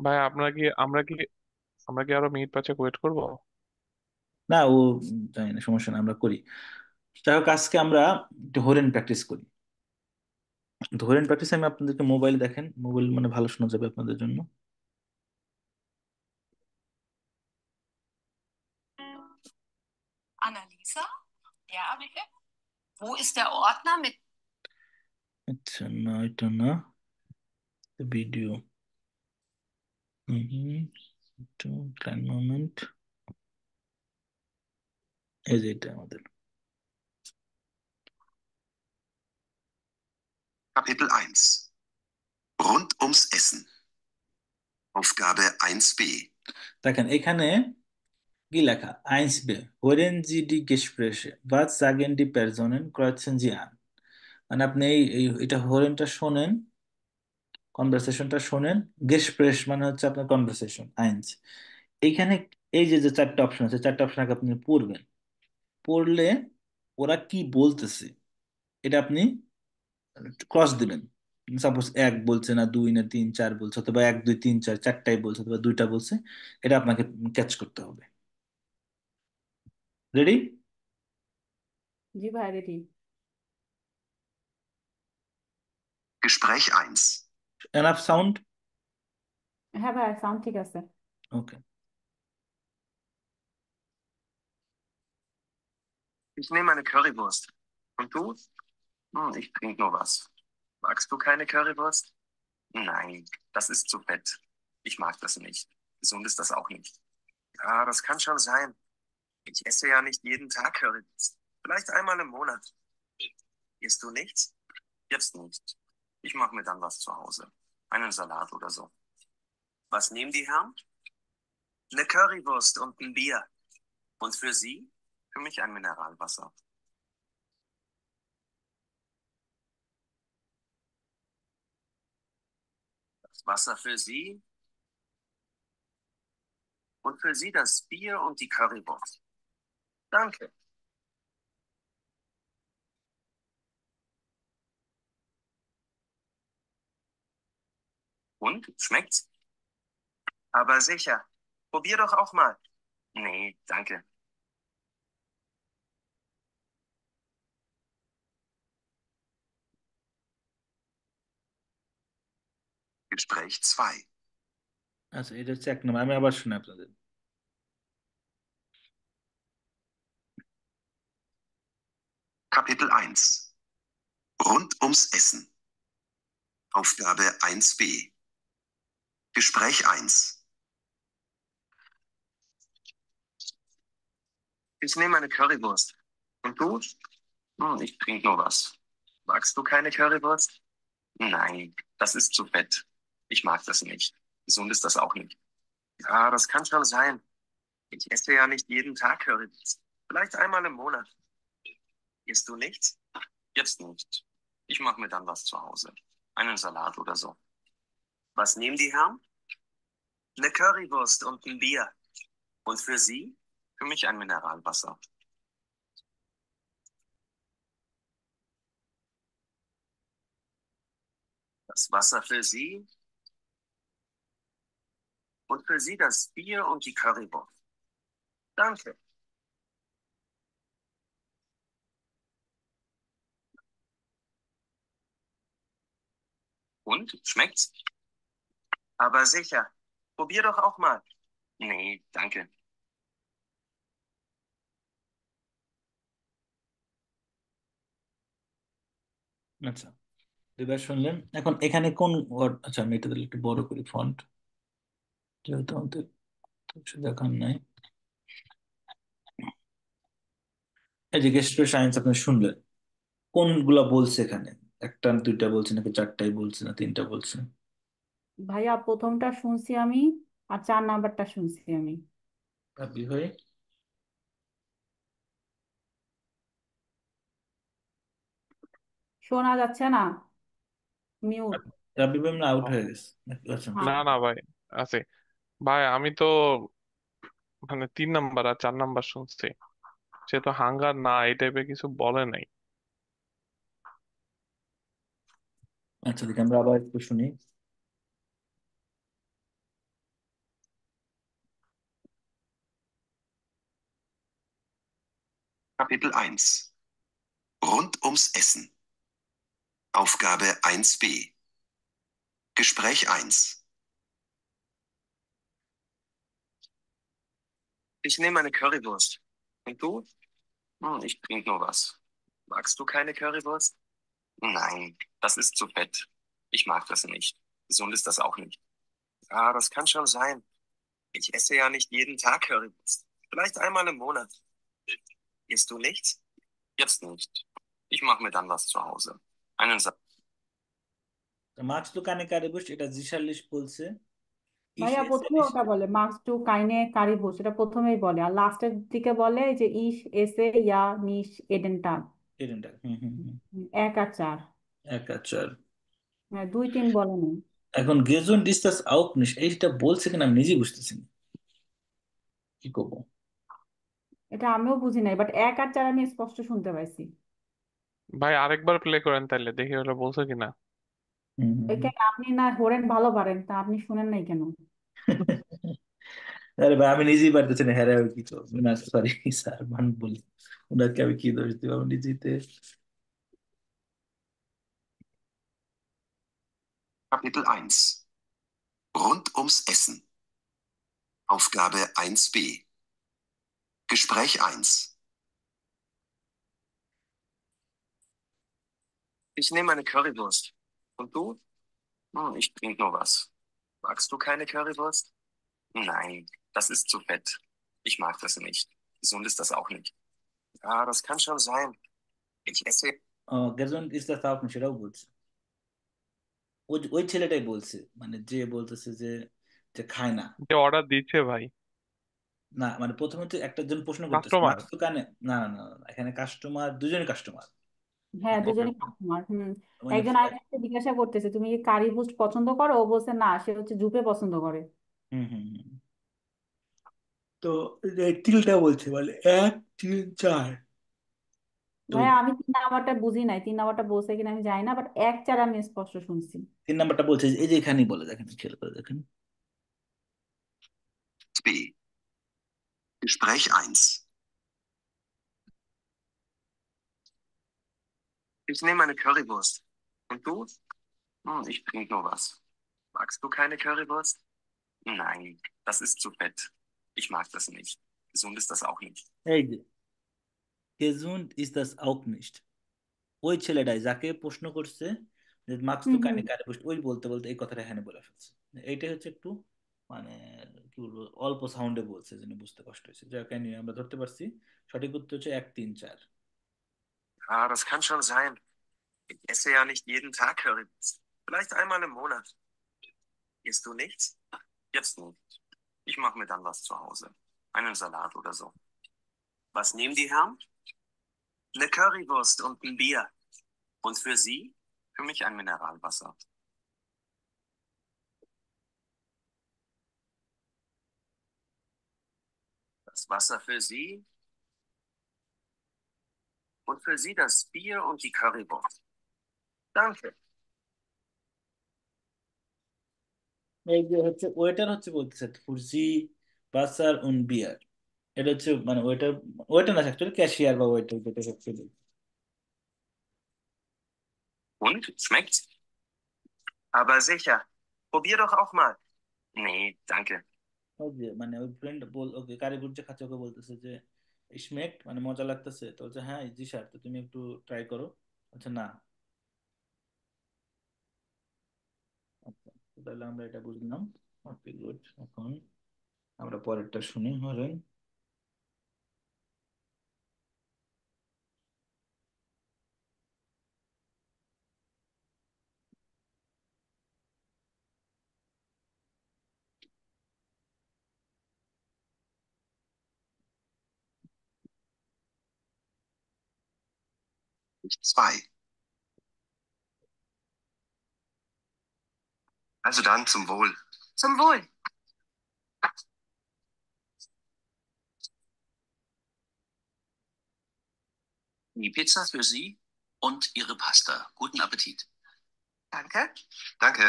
ভাই আমরা কি আরো মিনিট পাঁচেক ওয়েট করবো? না ও জানি না, সমস্যা না, আমরা করি। যাই হোক, আজকে আমরা একটু হরেন প্র্যাকটিস করি। তো হরেন প্র্যাকটিস আমি আপনাদেরকে মোবাইল দেখেন, মোবাইল মানে ভালো শোনা যাবে আপনাদের জন্য। Annalisa? Ja, bitte? Wo ist der Ordner mit... আচ্ছা, না এটা না, ভিডিও। একটু ক্লাইন মোমেন্ট, এই যে এটা আমাদের। Kapitel 1. Rund ums Essen. Aufgabe 1b. দেখেন এখানে কি লেখা, আইনস বে হোরেন জি ডি গেসপ্রেসে was sagen die Personen kreuzen sie an। মানে আপনি এটা হরেনটা শোনেন, কনভারসেশনটা শোনেন। গেসপ্রেস মানে হচ্ছে আপনার কনভারসেশন, আইনস। এইখানে এই যে যে চারটা অপশন আছে, চারটা অপশন আগে আপনি পড়বেন। পড়লে ওরা কি বলতেছে এটা আপনি ক্রস দিবেন। সাপোজ এক বলছে, না দুই, না তিন, চার বলছে, অথবা এক দুই তিন চার, চারটাই বলছে, অথবা দুইটা বলছে, এটা আপনাকে ক্যাচ করতে হবে। রেডি? জি ভাই, রেডি। Gespräch 1. Enough sound? হ্যাঁ ভাই, সাউন্ড ঠিক আছে। ওকে। Ich nehme eine Currywurst. Und du? Ich trinke nur was. Magst du keine Currywurst? Nein, das ist zu fett. Ich mag das nicht. Gesund ist das auch nicht. Ja, das kann schon sein. Ich esse ja nicht jeden Tag Currywurst. Vielleicht einmal im Monat. Isst du nichts? Jetzt nicht. Ich mache mir dann was zu Hause. Einen Salat oder so. Was nehmen die Herren? Eine Currywurst und ein Bier. Und für Sie? Für mich ein Mineralwasser. Das Wasser für Sie und für Sie das Bier und die Currywurst. Danke. Und? Schmeckt's? Aber sicher. Probier doch auch mal. Nee, danke. Gespräch 2. আচ্ছা, এটা হচ্ছে এক নম্বর, আমি আবার শুনি আপনাদের। Kapitel 1. Rund ums Essen. Aufgabe 1b. Gespräch 1. Ich nehme eine Currywurst. Und du? Ich trinke nur was. Magst du keine Currywurst? Nein, das ist zu fett. Ich mag das nicht. Gesund ist das auch nicht. Ja, das kann schon sein. Ich esse ja nicht jeden Tag Currywurst. Vielleicht einmal im Monat. Isst du nichts? Jetzt nicht. Ich mache mir dann was zu Hause. Einen Salat oder so. Was nehmen die Herren? Eine Currywurst und ein Bier. Und für Sie? Für mich ein Mineralwasser. Das Wasser für Sie und für Sie das Bier und die Currywurst. Danke. Und? Schmeckt's? Aber sicher. Probier doch auch mal. Nee, danke. আচ্ছা, দুইবার শুনলেন। এখন এখানে কোন word, আচ্ছা আমি এটা তাহলে একটু বড় করি ফন্ট, যেহেতু আমাদের কিছু দেখার নাই। এই যে গেস্ট সায়েন্স আপনি শুনলেন, কোনগুলা বলছে এখানে? একটা দুইটা বলছে, নাকি চারটাই বলছে, না তিনটা বলছে? ভাইয়া, প্রথমটা শুনছি আমি, আর 4 নাম্বারটা শুনছি আমি। রাব্বি ভাই? শোনা যাচ্ছে না, মিউট। রাব্বি ভাই আউট ও, হয়ে গেছে নাকি? আচ্ছা। হ্যাঁ। না না ভাই, আছে। ভাই আমি তো মানে 3 নাম্বার আর 4 নাম্বার শুনছি। সে তো হাঙ্গার না, এই টাইপের কিছু বলে নাই। আচ্ছা, দেখি আমরা আবার একটু শুনি। Kapitel 1. Rund ums Essen. Aufgabe 1b. Gespräch 1. Ich nehme eine Currywurst. Und du? Ich trinke nur was. Magst du keine Currywurst? Nein, das ist zu fett. Ich mag das nicht. Gesund ist das auch nicht. Ja, das kann schon sein. Ich esse ja nicht jeden Tag Currywurst. Vielleicht einmal im Monat. Isst du nichts? Jetzt nicht. Ich mache mir dann was zu Hause. Einen Salat. Marks তো কানে কারে বসে এটা জিশালিশ বলছে ইস ভাইয়া এসে প্রথমে ওটা বলে মার্কস টু কাইনে কারিবুস, এটা প্রথমেই বলে, আর লাস্টের দিকে বলে যে ইস এসে ইয়া নিশ এডেনটান। এরকমটা হুম হুম হুম এক আর চার। একাচার হ্যাঁ, দুই তিন বলে নেই। এখন গেজুন ডিস্টাস আউট নিস এইটা বলছে কিনা আমি নিজেই বুঝতেছি না কি করবো এটা আমিও বুঝি নাই, বাট এক আর চার আমি স্পষ্ট শুনতে পাইছি। ভাই আরেকবার প্লে করেন তাইলে দেখি ওরা বলছে কিনা। হুম হুম, হুম। এখানে আপনি না হরেন ভালো পারেন, তা আপনি শুনেন নাই কেন? আরে ভাই আমি নিজেই পারতেছি না হ্যাঁ কি তো না সরি স্যার মান বলি ওনাকে আমি কি দোষ দিব আমি নিজেইতে Kapitel 1. Rund ums Essen. Aufgabe 1b. Gespräch 1. Ich nehme eine Currywurst. Und du? Ich trinke nur was. Magst du keine Currywurst? Nein, das ist zu fett. Ich mag das nicht. Gesund ist das auch nicht. Ja, das kann schon sein. Ich esse. গেজুন ডিস্টাস আউট নিস সেটাও বলছে ওই ওই ছেলেটাই বলছে মানে যে বলতেছে যে যে খায় না যে অর্ডার দিচ্ছে ভাই, না মানে প্রথমে তো একটা জন প্রশ্ন করতেছে কাস্টমার। মার্কস তো কানে না না না না, এখানে কাস্টমার দুজনই কাস্টমার হ্যাঁ, মানে দুজনই কাস্টমার। মানে একজন আরেকজনকে জিজ্ঞাসা করতেছে তুমি কি কারি বুস্ট পছন্দ করো, ও বলছে না, সে হচ্ছে জুপে পছন্দ করে। হুম হুম হুম। তো এই তিলটা বলছে বলে 1 3 4 তো ভাইয়া আমি 3 নাম্বারটা বুঝি নাই, 3 নাম্বারটা বলছে কিনা আমি জানি না, বাট এক চার আমি স্পষ্ট শুনছি। 3 নাম্বারটা বলছে যে এই যে এখানেই বলে দেখেন খেয়াল করে দেখেন B. Gespräch 1. Ich nehme eine Currywurst. Und du? Ich trinke nur was. Magst du keine Currywurst? Nein, das ist zu fett. Ich mag das nicht. Gesund ist das auch nicht. এই যে gesund ist das auch nicht ওই ছেলেটাই যাকে প্রশ্ন করছে যে marks তো হুম হুম। কানে কানে বসে ওই বলতে বলতে এই কথাটা এখানে বলে ফেলছে এইটাই হচ্ছে একটু মানে কি বলবো অল্প সাউন্ডে বলছে যেন বুঝতে কষ্ট হয়েছে যাকে নিয়ে আমরা ধরতে পারছি সঠিক উত্তর হচ্ছে 1 3 4 Ah, das kann schon sein. Ich esse ja nicht jeden Tag Currywurst. Vielleicht einmal im Monat. Isst du nichts? Jetzt nicht. Ich mache mir dann was zu Hause. Einen Salat oder so. Was nehmen die Herren? Eine Currywurst und ein Bier. Und für Sie? Für mich ein Mineralwasser. Das Wasser für Sie und für Sie das Bier und die Currywurst. Danke. এই যে হচ্ছে waiter হচ্ছে বলতেছে ফুরজি বাসার উন বিয়ার এটা হচ্ছে মানে ওয়েটার ওয়েটার না অ্যাকচুয়ালি ক্যাশিয়ার বা ওয়েটার যেটা হচ্ছে Und? Schmeckt's? Aber sicher. Probier doch auch mal. Nee, danke. ওই যে মানে ওই ফ্রেন্ড বল ওকে কারিগর যে খাচ্ছে ওকে বলতেছে যে স্মেকড মানে মজা লাগতেছে তো বলছে হ্যাঁ জি স্যার তো তুমি একটু ট্রাই করো আচ্ছা না আচ্ছা তো তাহলে আমরা এটা বুঝলাম ওকে গুড এখন আমরা পরেরটা শুনি horn Zwei. Also dann zum Wohl. Zum Wohl. Die Pizza für Sie und Ihre Pasta. Guten Appetit. Danke. Danke.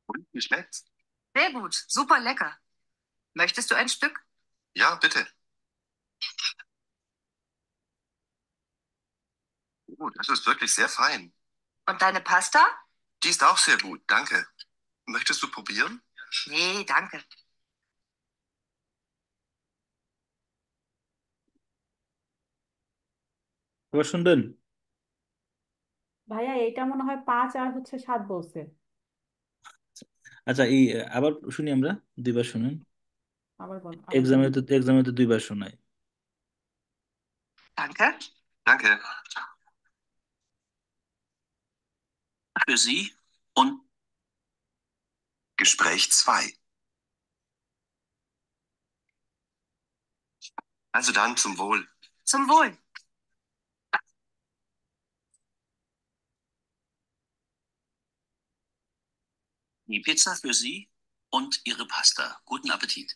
Und wie schmeckt's? Sehr gut, super lecker. Möchtest du ein Stück? Ja, bitte. Oh, das ist wirklich sehr fein. Und deine Pasta? Die ist auch sehr gut, danke. Möchtest du probieren? Nee, danke. এবার শুনবেন? ভাইয়া এটা মনে হয় 5 আর হচ্ছে 7 বলছে। আচ্ছা, আবার শুনি আমরা, দুইবার শুনেন। আবার এক্সামে বলেন। তো এক্সামে তো দুইবার শোনায়। Danke. Danke. Für Sie und Gespräch 2. Also dann zum Wohl. Zum Wohl. Die Pizza für Sie und Ihre Pasta. Guten Appetit.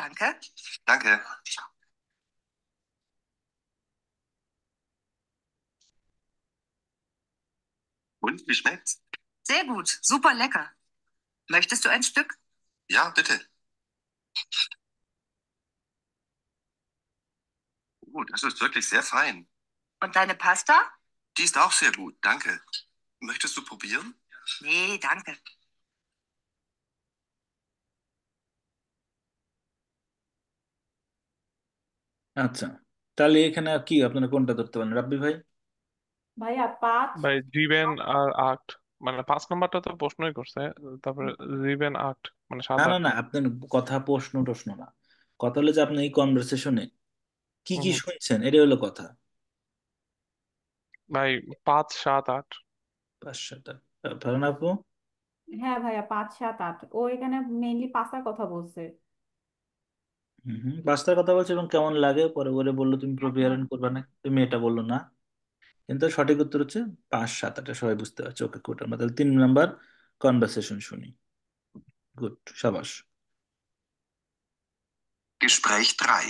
Danke. Danke. Und wie schmeckt's? Sehr gut, super lecker. Möchtest du ein Stück? Ja, bitte. Oh, das ist wirklich sehr fein. Und deine Pasta? Die ist auch sehr gut, danke. Möchtest du probieren? Nee, danke. আচ্ছা, তাহলে এখানে আর কি আপনারা কোনটা ধরতে পারেন, রাব্বি ভাই? ভাইয়া 5। ভাই জিবেন আর আট, মানে 5 নম্বরটা তো প্রশ্নই করছে, তারপরে জিবেন আট মানে না সাত না আট না, আপনার কথা প্রশ্ন টশ্ন না, কথা হলো যে আপনি এই কনভারসেশনে কি হুম কি হুম। শুনছেন, এটা হলো কথা। ভাই 5 7 8। 5 7 ধরেন আপু। হ্যাঁ ভাইয়া 5 7 8, ও এখানে মেইনলি পাস্তার কথা বলছে। হম হম, পাঁচটার কথা বলছে এবং কেমন লাগে, পরে পরে বললো তুমি প্রপিয়ারন করবে না, তুমি এটা বললো না। কিন্তু সঠিক উত্তর হচ্ছে 5 7 8, সবাই বুঝতে পারছে। ওকে গুড, আমরা তাহলে 3 নাম্বার কনভারসেশন শুনি। গুড, সাবাস। Gespräch 3.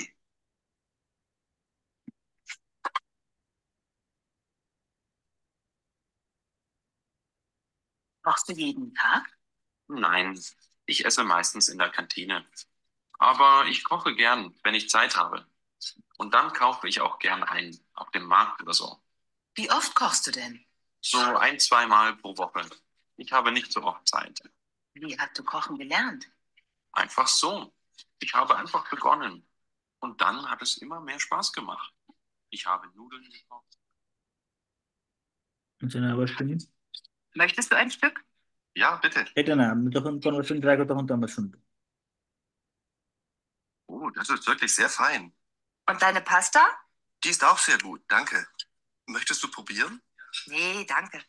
Kochst du jeden Tag? Nein, ich esse meistens in der Kantine. Aber ich koche gern, wenn ich Zeit habe. Und dann kaufe ich auch gern ein, auf dem Markt oder so. Wie oft kochst du denn? So ein, zweimal pro Woche. Ich habe nicht so oft Zeit. Wie hast du kochen gelernt? Einfach so. Ich habe einfach begonnen. Und dann hat es immer mehr Spaß gemacht. Ich habe Nudeln gekocht. আচ্ছা, আবার শুনি। Möchtest du ein Stück? Ja, bitte. এটা না, আমি যখন conversation try করি তখন তো আমরা শুনবো। Oh, das ist wirklich sehr fein. Und deine Pasta? Die ist auch sehr gut, danke. Möchtest du probieren? Nee, danke.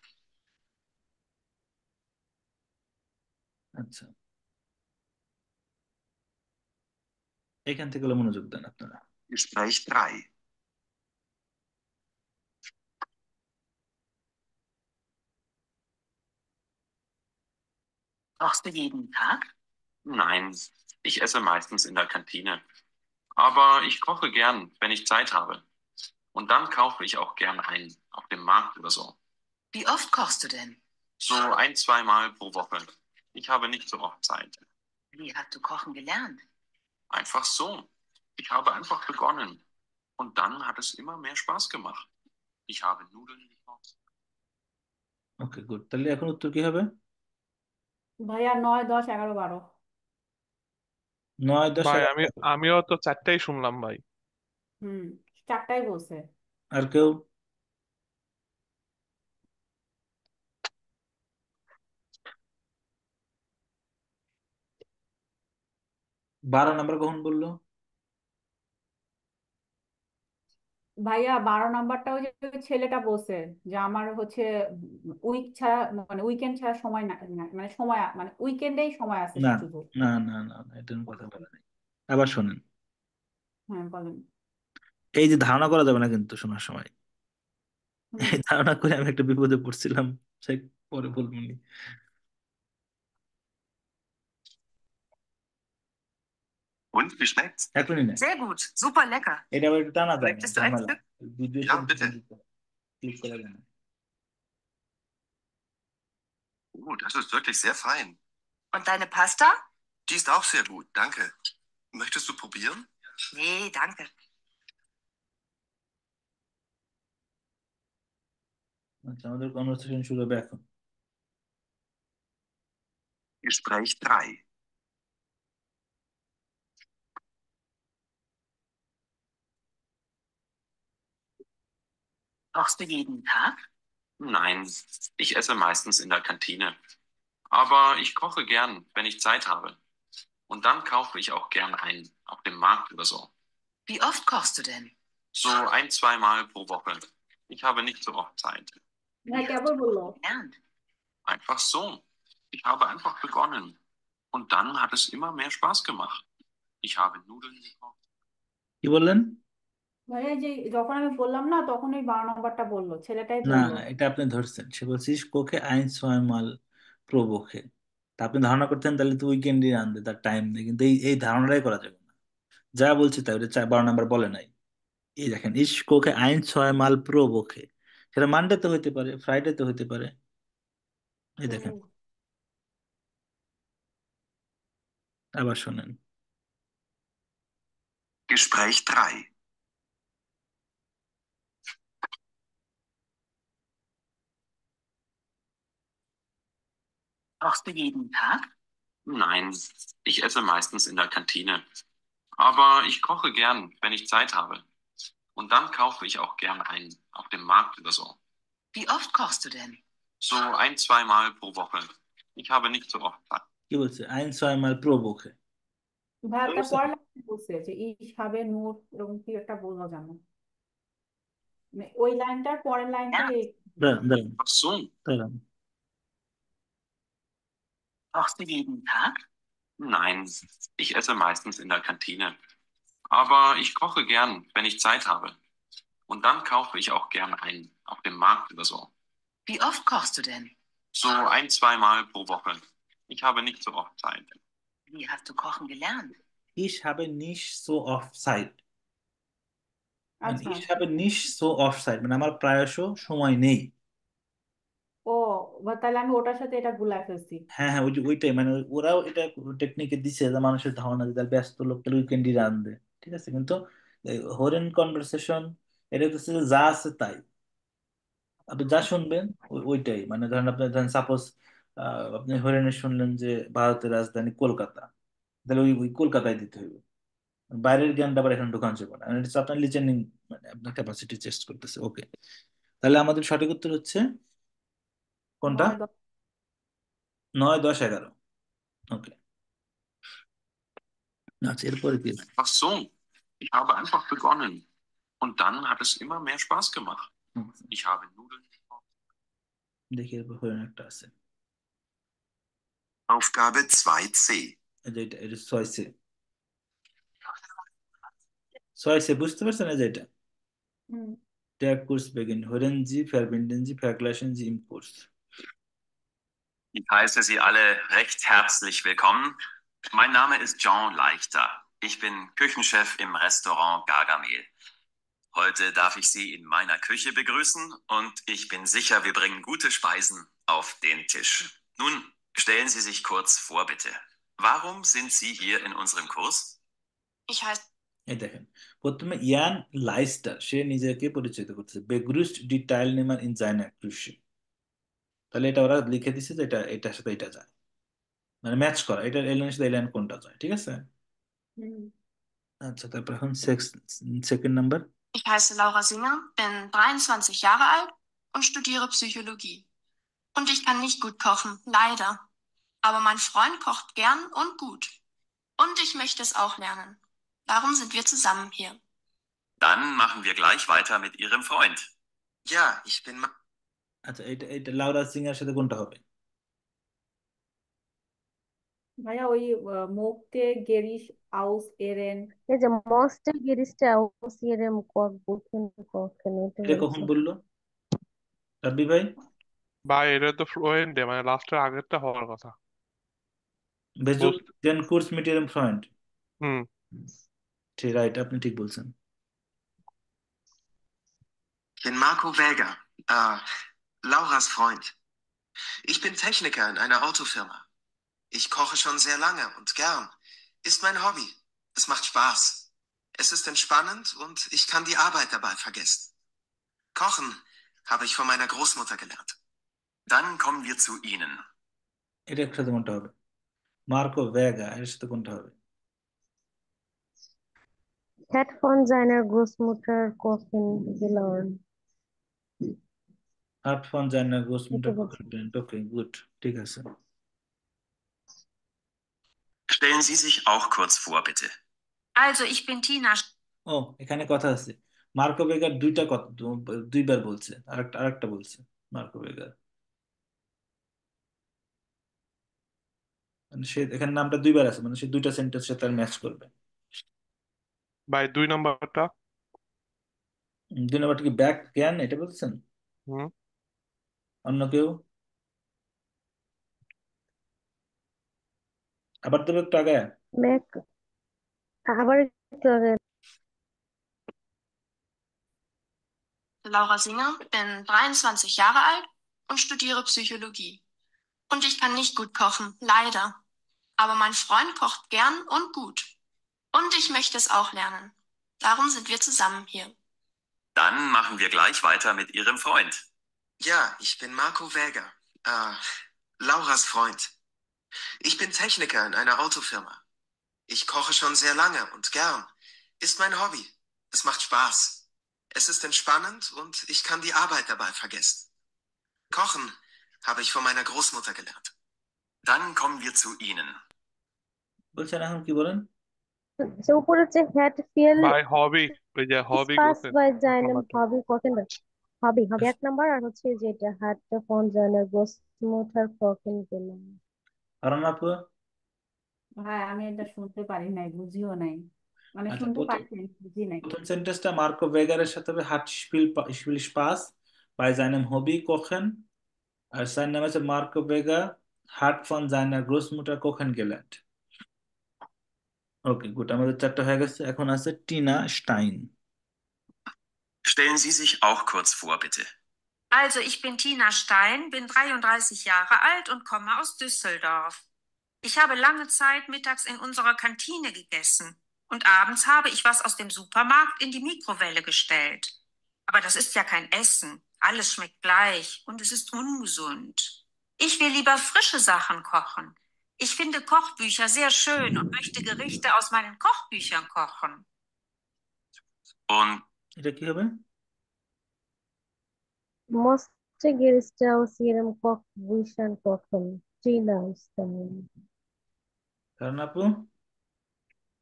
আচ্ছা, এখান থেকে হলো মনোযোগ দেন আপনারা। Gespräch 3. Kochst du jeden Tag? Nein, ich esse meistens in der Kantine. Aber ich koche gern, wenn ich Zeit habe. Und dann kaufe ich auch gern ein, auf dem Markt oder so. Wie oft kochst du denn? So ein, zweimal pro Woche. Ich habe nicht so oft Zeit. Wie hast du kochen gelernt? Einfach so. Ich habe einfach begonnen. Und dann hat es immer mehr Spaß gemacht. Ich habe Nudeln gekocht. Okay good, তাহলে এখন উত্তর কি হবে? ভাইয়া 9 10 11 12। 9 10 ভাই 11। আমিও তো চারটাই শুনলাম ভাই। হুম, 4টাই বলছে। আর কেউ? 12 নাম্বার কখন বললো? ভাইয়া 12 নাম্বারটা ওই যে ওই ছেলেটা বলছে যে আমার হচ্ছে উইক ছাড়া মানে উইকেন্ড ছাড়া সময় মানে সময় মানে উইকেন্ডেই সময় আছে না শুধু। না না না না, এটা নিয়ে কথা বলা নেই। আবার শোনেন, হ্যাঁ বলেন। এই যে ধারণা করা যাবে না কিন্তু শোনার সময়। হুম। এই ধারণা করে আমি একটা বিপদে পড়ছিলাম, সে পরে বলবো নি। Und wie schmeckt's? এখনই না, Sehr gut, super lecker. এটা আবার একটু টানা যায় না, Möchtest du ein ঝামেলা। Stück? Video Ja, bitte. Click করা যায় না। Oh, das ist wirklich sehr fein. Und deine Pasta? Die ist auch sehr gut, danke. Möchtest du probieren? Nee, danke. আচ্ছা, আমাদের কনভারসেশন শুরু হবে এখন। Gespräch 3. Kochst du jeden Tag? Nein, ich esse meistens in der Kantine. Aber ich koche gern, wenn ich Zeit habe. Und dann kaufe ich auch gern ein, auf dem Markt oder so. Wie oft kochst du denn? So ein, zweimal pro Woche. Ich habe nicht so oft Zeit. না Wie hast কেবল du বললো। kochen gelernt? Einfach so. Ich habe einfach begonnen. Und dann hat es immer mehr Spaß gemacht. Ich habe Nudeln gekocht. কি বললেন? ভাইয়া যে যখন আমি বললাম না তখন ওই 12 নম্বরটা বললো, ছেলেটাই না, বললো। এটা আপনি ধরছেন। সে বলছে কোকে আইন ছয় মাল প্রবোকে। তা আপনি ধারণা করতেন তাহলে তো উইকেন্ডই আনবে, তার টাইম নেই। কিন্তু এই ধারণাটাই করা যাবে না। যা বলছি তাই, ওটা 12 নাম্বার বলে নাই। এই দেখেন, ইস কোকে আইন ছয় মাল প্রবোকে, সেটা মানডে তো হইতে পারে, ফ্রাইডে তো হইতে পারে। এই দেখেন, হুম। আবার শোনেন। Gespräch 3. Kochst du jeden Tag? Nein, ich esse meistens in der Kantine. Aber ich koche gern, wenn ich Zeit habe. Und dann kaufe ich auch gern ein, auf dem Markt oder so. Wie oft kochst du denn? So ein, zweimal pro Woche. Ich habe nicht so oft Zeit. কি বলছে? আইন ছয় মাল প্রবোকে। ভাইয়া তার বুঝছেন? পরের line বলছে যে ইস হবে নূর, এরকম কি একটা বললো জানো, মানে ওই লাইনটার পরের লাইনটাই Ernst? দাঁড়ান দাঁড়ান Ach so. দাঁড়ান। Kochst du jeden Tag? Nein, ich esse meistens in der Kantine. Aber ich koche gern, wenn ich Zeit habe. Und dann kaufe ich auch gern ein, auf dem Markt oder so. Wie oft kochst du denn? So ein, zweimal pro Woche. Ich habe nicht so oft Zeit. Wie hast du kochen gelernt? Is habe nicht so oft Zeit, মানে আচ্ছা। ইস habe nicht so oft Zeit, মানে আমার প্রায়শ সময় নেই। ও তাহলে আমি ওটার সাথে এটা গুলাই ফেলছি। হ্যাঁ হ্যাঁ, ওইটাই, মানে ওরাও এটা টেকনিকে দিছে যে মানুষের ধারণা যে তার ব্যস্ত লোক তাহলে উইকেন্ডই রাঁধবে। ঠিক আছে, কিন্তু হরেন কনভারসেশন এটা হচ্ছে যে যা আছে তাই, আপনি যা শুনবেন ওইটাই। মানে ধরেন আপনি ধরেন সাপোজ আপনি হরেনে শুনলেন যে ভারতের রাজধানী কলকাতা, তাহলে ওই ওই কলকাতায় দিতে হইবে। বাইরের জ্ঞানটা আবার এখানে ঢুকানো যাবে না, মানে এটা হচ্ছে আপনার লিসেনিং, মানে আপনার ক্যাপাসিটি টেস্ট করতেছে। ওকে, তাহলে আমাদের সঠিক উত্তর হচ্ছে কোনটা? 9, 10। 9, 10, 11। ওকে, আচ্ছা এরপরে কি? Ach so, ich habe einfach begonnen. Und dann hat es immer mehr Spaß gemacht. Ich habe Nudeln gekocht. দেখি এরপর হরেন একটা আছে। Aufgabe 2c. এই যে এটা 6 সে। 6 সে বুঝতে পারছেন? এই যে এটা হুম। Der Kurs beginnt. Hören Sie, verbinden Sie, vergleichen Sie im Kurs. Ich heiße Sie alle recht herzlich willkommen. Mein Name ist Jean Leichter. Ich bin Küchenchef im Restaurant Gargamel. Heute darf ich Sie in meiner Küche begrüßen und ich bin sicher, wir bringen gute Speisen auf den Tisch. Nun, stellen Sie sich kurz vor, bitte. Warum sind Sie hier in unserem Kurs? Ich heiße এই দেখেন, প্রথমে ইয়ান লাইস্টার সে নিজেকে পরিচিত করতেছে, বেগ্রুস্ট D টাইলনেমার in জাইনা ক্রুশে। তাহলে এটা ওরা লিখে দিছে যে এটা এটার সাথে এটা যায়, মানে ম্যাচ করা, এটা এলিয়ানের সাথে এলিয়ান কোনটা যায়। ঠিক আছে, হুম। আচ্ছা তারপর এখন second number. Ich heiße Laura Singer, bin 23 Jahre alt und studiere Psychologie. Und ich kann nicht gut kochen, leider. Aber mein Freund kocht gern und gut. Und ich möchte es auch lernen. Darum sind wir zusammen hier. Dann machen wir gleich weiter mit Ihrem Freund. Ja, ich bin... আচ্ছা, এটা এটা লাউরা সিংহের সাথে কোনটা হবে? ভাইয়া ওই মোকতে গেরিশ আউস এরেন। এই যে মস্টের গেরিস্টা ওসিয়ারে কক বুকিং কখন এটা এটা কখন বলছে। বললো রাব্বি ভাই? ভাই এটা তো ফ্লুয়েন্ট, মানে লাস্টের আগেরটা হওয়ার কথা। বেজুক বুঝতে দেন কোর্স mit ihrem Freund। হুম। ঠিক, রাইট, আপনি ঠিক বলছেন। Ich bin Marco Welger, Lauras Freund. Ich bin Techniker in einer Autofirma. Ich koche schon sehr lange und gern. Ist mein Hobby. Es macht Spaß. Es ist entspannend und ich kann die Arbeit dabei vergessen. Kochen habe ich von meiner Großmutter gelernt. Dann kommen wir zu Ihnen. এটা একসাথে কোনটা হবে? Marco Vega এর সাথে কোনটা হবে? Hat von seiner Großmutter kochen gelernt. হাট von যায় না এটা গোসমিনটা বলছি। ওকে গুড, ঠিক আছে। Stellen Sie sich auch kurz vor, bitte. Also, ich bin Tina. ও, এখানে কথা আছে। মার্কো ভেগার দুইটা কথা দুইবার বলছে, আরেকটা বলছে মার্কো ভেগার, মানে সে এখানে নামটা দুইবার আছে, মানে সে দুইটা সেন্টেন্সের সাথে ম্যাচ করবে। ভাই 2 নাম্বারটা। 2 নম্বরটা কি ব্যাক জ্ঞান এটা বলছেন? হুম। অন্য কেউ আবার দেবে একটু আগে? Mac আবার একটু আগে। Laura Singer, bin 23 Jahre alt und studiere Psychologie. Und ich kann nicht gut kochen, leider. Aber mein Freund kocht gern und gut. Und ich möchte es auch lernen. Darum sind wir zusammen hier. Dann machen wir gleich weiter mit Ihrem Freund. Ja, ich bin Marco Wäger, Lauras Freund. Ich bin Techniker in einer Autofirma. Ich koche schon sehr lange und gern. Ist mein Hobby. Es macht Spaß. Es ist entspannend und ich kann die Arbeit dabei vergessen. Kochen habe ich von meiner Großmutter gelernt. Dann kommen wir zu Ihnen. বলছেন এখন কি বলেন? সে উপরে হচ্ছে had feel ভাই হবি, ওই যে হবি sparse কোসেন by এক seinem নাম্বারটা। Hobby kochen. হবি 1 নাম্বার, আর হচ্ছে যেটা hat von seiner Großmutter kochen gelernt. কারণ আপু, ভাই আমি এটা শুনতে পারি নাই, বুঝিও নাই, মানে আচ্ছা শুনতে প্রথম পারছি বুঝি নাই। প্রথম সেন্টেন্সটা মার্কো ভেগারের সাথে হবে হাট স্পিল স্পাস বাই জাইনেম হবি কোখেন, আর sein Name আছে Marco Vega hat von seiner Großmutter kochen gelernt। Okay good, আমাদের 4টা হয়ে গেছে, এখন আছে Tina Stein. Stellen Sie sich auch kurz vor, bitte. Also, ich bin Tina Stein, bin 33 Jahre alt und komme aus Düsseldorf. Ich habe lange Zeit mittags in unserer Kantine gegessen und abends habe ich was aus dem Supermarkt in die Mikrowelle gestellt. Aber das ist ja kein Essen. Alles schmeckt gleich und es ist ungesund. Ich will lieber frische Sachen kochen. Ich finde Kochbücher sehr schön und möchte Gerichte aus meinen Kochbüchern kochen. Und এটা কি হবে? Musste Gerichte aus ihrem Kochbüchern kochen. Tina Stein. কারণ আপু,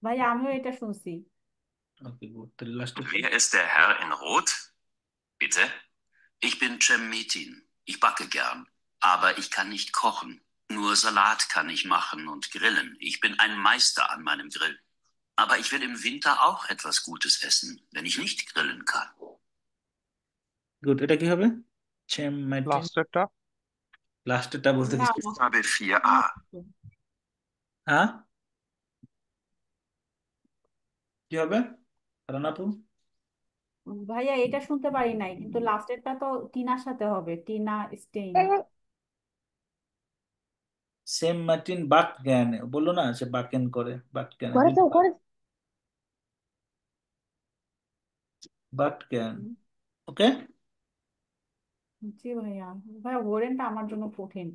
ভাই আমিও এটা শুনছি। Okay good, তাহলে last wer ist der Herr in Rot? Bitte? Ich bin Cem Metin. Ich backe gern. Aber ich kann nicht kochen. Nur Salat kann ich machen und grillen. Ich bin ein Meister an meinem Grill. Aber ich will im Winter auch etwas Gutes essen, wenn ich nicht grillen kann. Good, এটা কি হবে? Same মাইটিন, লাস্টেরটা। লাস্টেরটা বলতে না, কিছু। Aufgabe 4a. হ্যাঁ কি হবে কারণ আপু? ভাইয়া এটা শুনতে পারি নাই, কিন্তু লাস্টেরটা তো টিনার সাথে হবে, Tina Stein. Same Martin but জ্ঞান বললো না, সে বাকেন করে, বাট জ্ঞান করে তো করে। বাট জ্ঞান। ওকে, জি ভাইয়া। ভাইয়া ওরেনটা আমার জন্য কঠিন।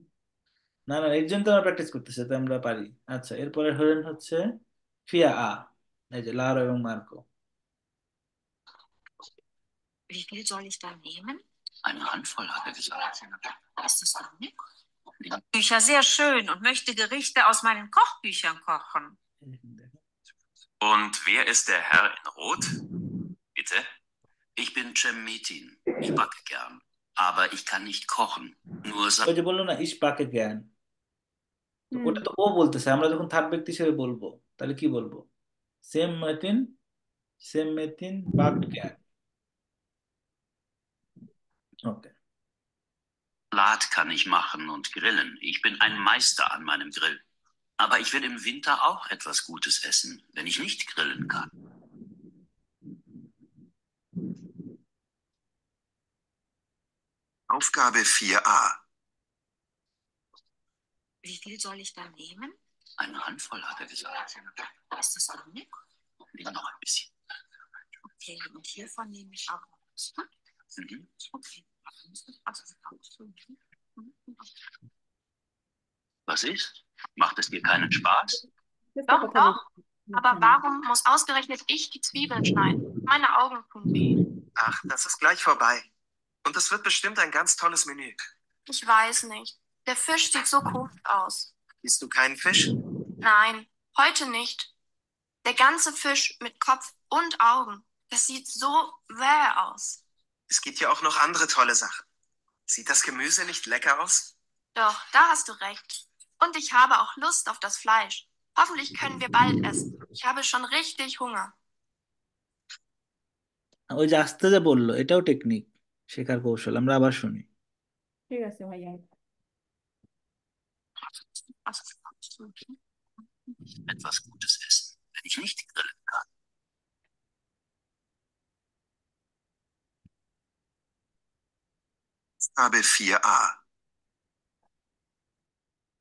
না না এর জন্য তো আমরা প্র্যাকটিস করতেছি, তো আমরা পারি। আচ্ছা, এরপরে হলেন হচ্ছে ফিয়া আ, এই যে লারা এবং Marco. Wie viel soll ich da nehmen? Eine Handvoll, hat er gesagt. Ist das genug? Bücher sehr schön und möchte Gerichte aus meinen Kochbüchern kochen. Und wer ist der Herr in Rot? Bitte? Ich bin Cem Metin. Ich backe gern. Aber ich kann nicht kochen. Nur ওই যে বললো না ইস পাকে জ্ঞান, তো হুম। ওটা তো ও বলতেছে, আমরা যখন থার্ড ব্যক্তি হিসেবে বলবো তাহলে কি বলবো? সেম মার্টিন, সেম মেথিন বাট জ্ঞান। ওকে, Salat kann ich machen und grillen. Ich bin ein Meister an meinem Grill. Aber ich will im Winter auch etwas Gutes essen, wenn ich nicht grillen kann. Aufgabe 4a. Wie viel soll ich dann nehmen? Eine Handvoll, hat er gesagt. Ist das genug? Noch ein bisschen. Okay, und hiervon nehme ich auch noch was. Hm? Mhm. Okay. Also, Was ist? Macht es dir keinen Spaß? চেষ্টা doch, কথা doch. বলছি Aber বুঝছেন না। warum muss ausgerechnet ich die Zwiebeln schneiden? Meine Augen tun weh. Ach, das ist gleich vorbei. Und es wird bestimmt ein ganz tolles Menü. Ich weiß nicht. Der Fisch sieht so komisch aus. Isst du keinen Fisch? Nein, heute nicht. Der ganze Fisch mit Kopf und Augen. Das sieht so wäh aus. Es gibt ja auch noch andere tolle Sachen. Sieht das Gemüse nicht lecker aus? Doch, da hast du recht. Und ich habe auch Lust auf das Fleisch. Hoffentlich können wir bald essen. Ich habe schon richtig Hunger. ওই যে আস্তে যে বললো, এটাও technique, শেখার কৌশল। আমরা আবার শুনি। ঠিক আছে ভাইয়া। Etwas Gutes essen, wenn ich nicht grillen kann. Aufgabe 4a.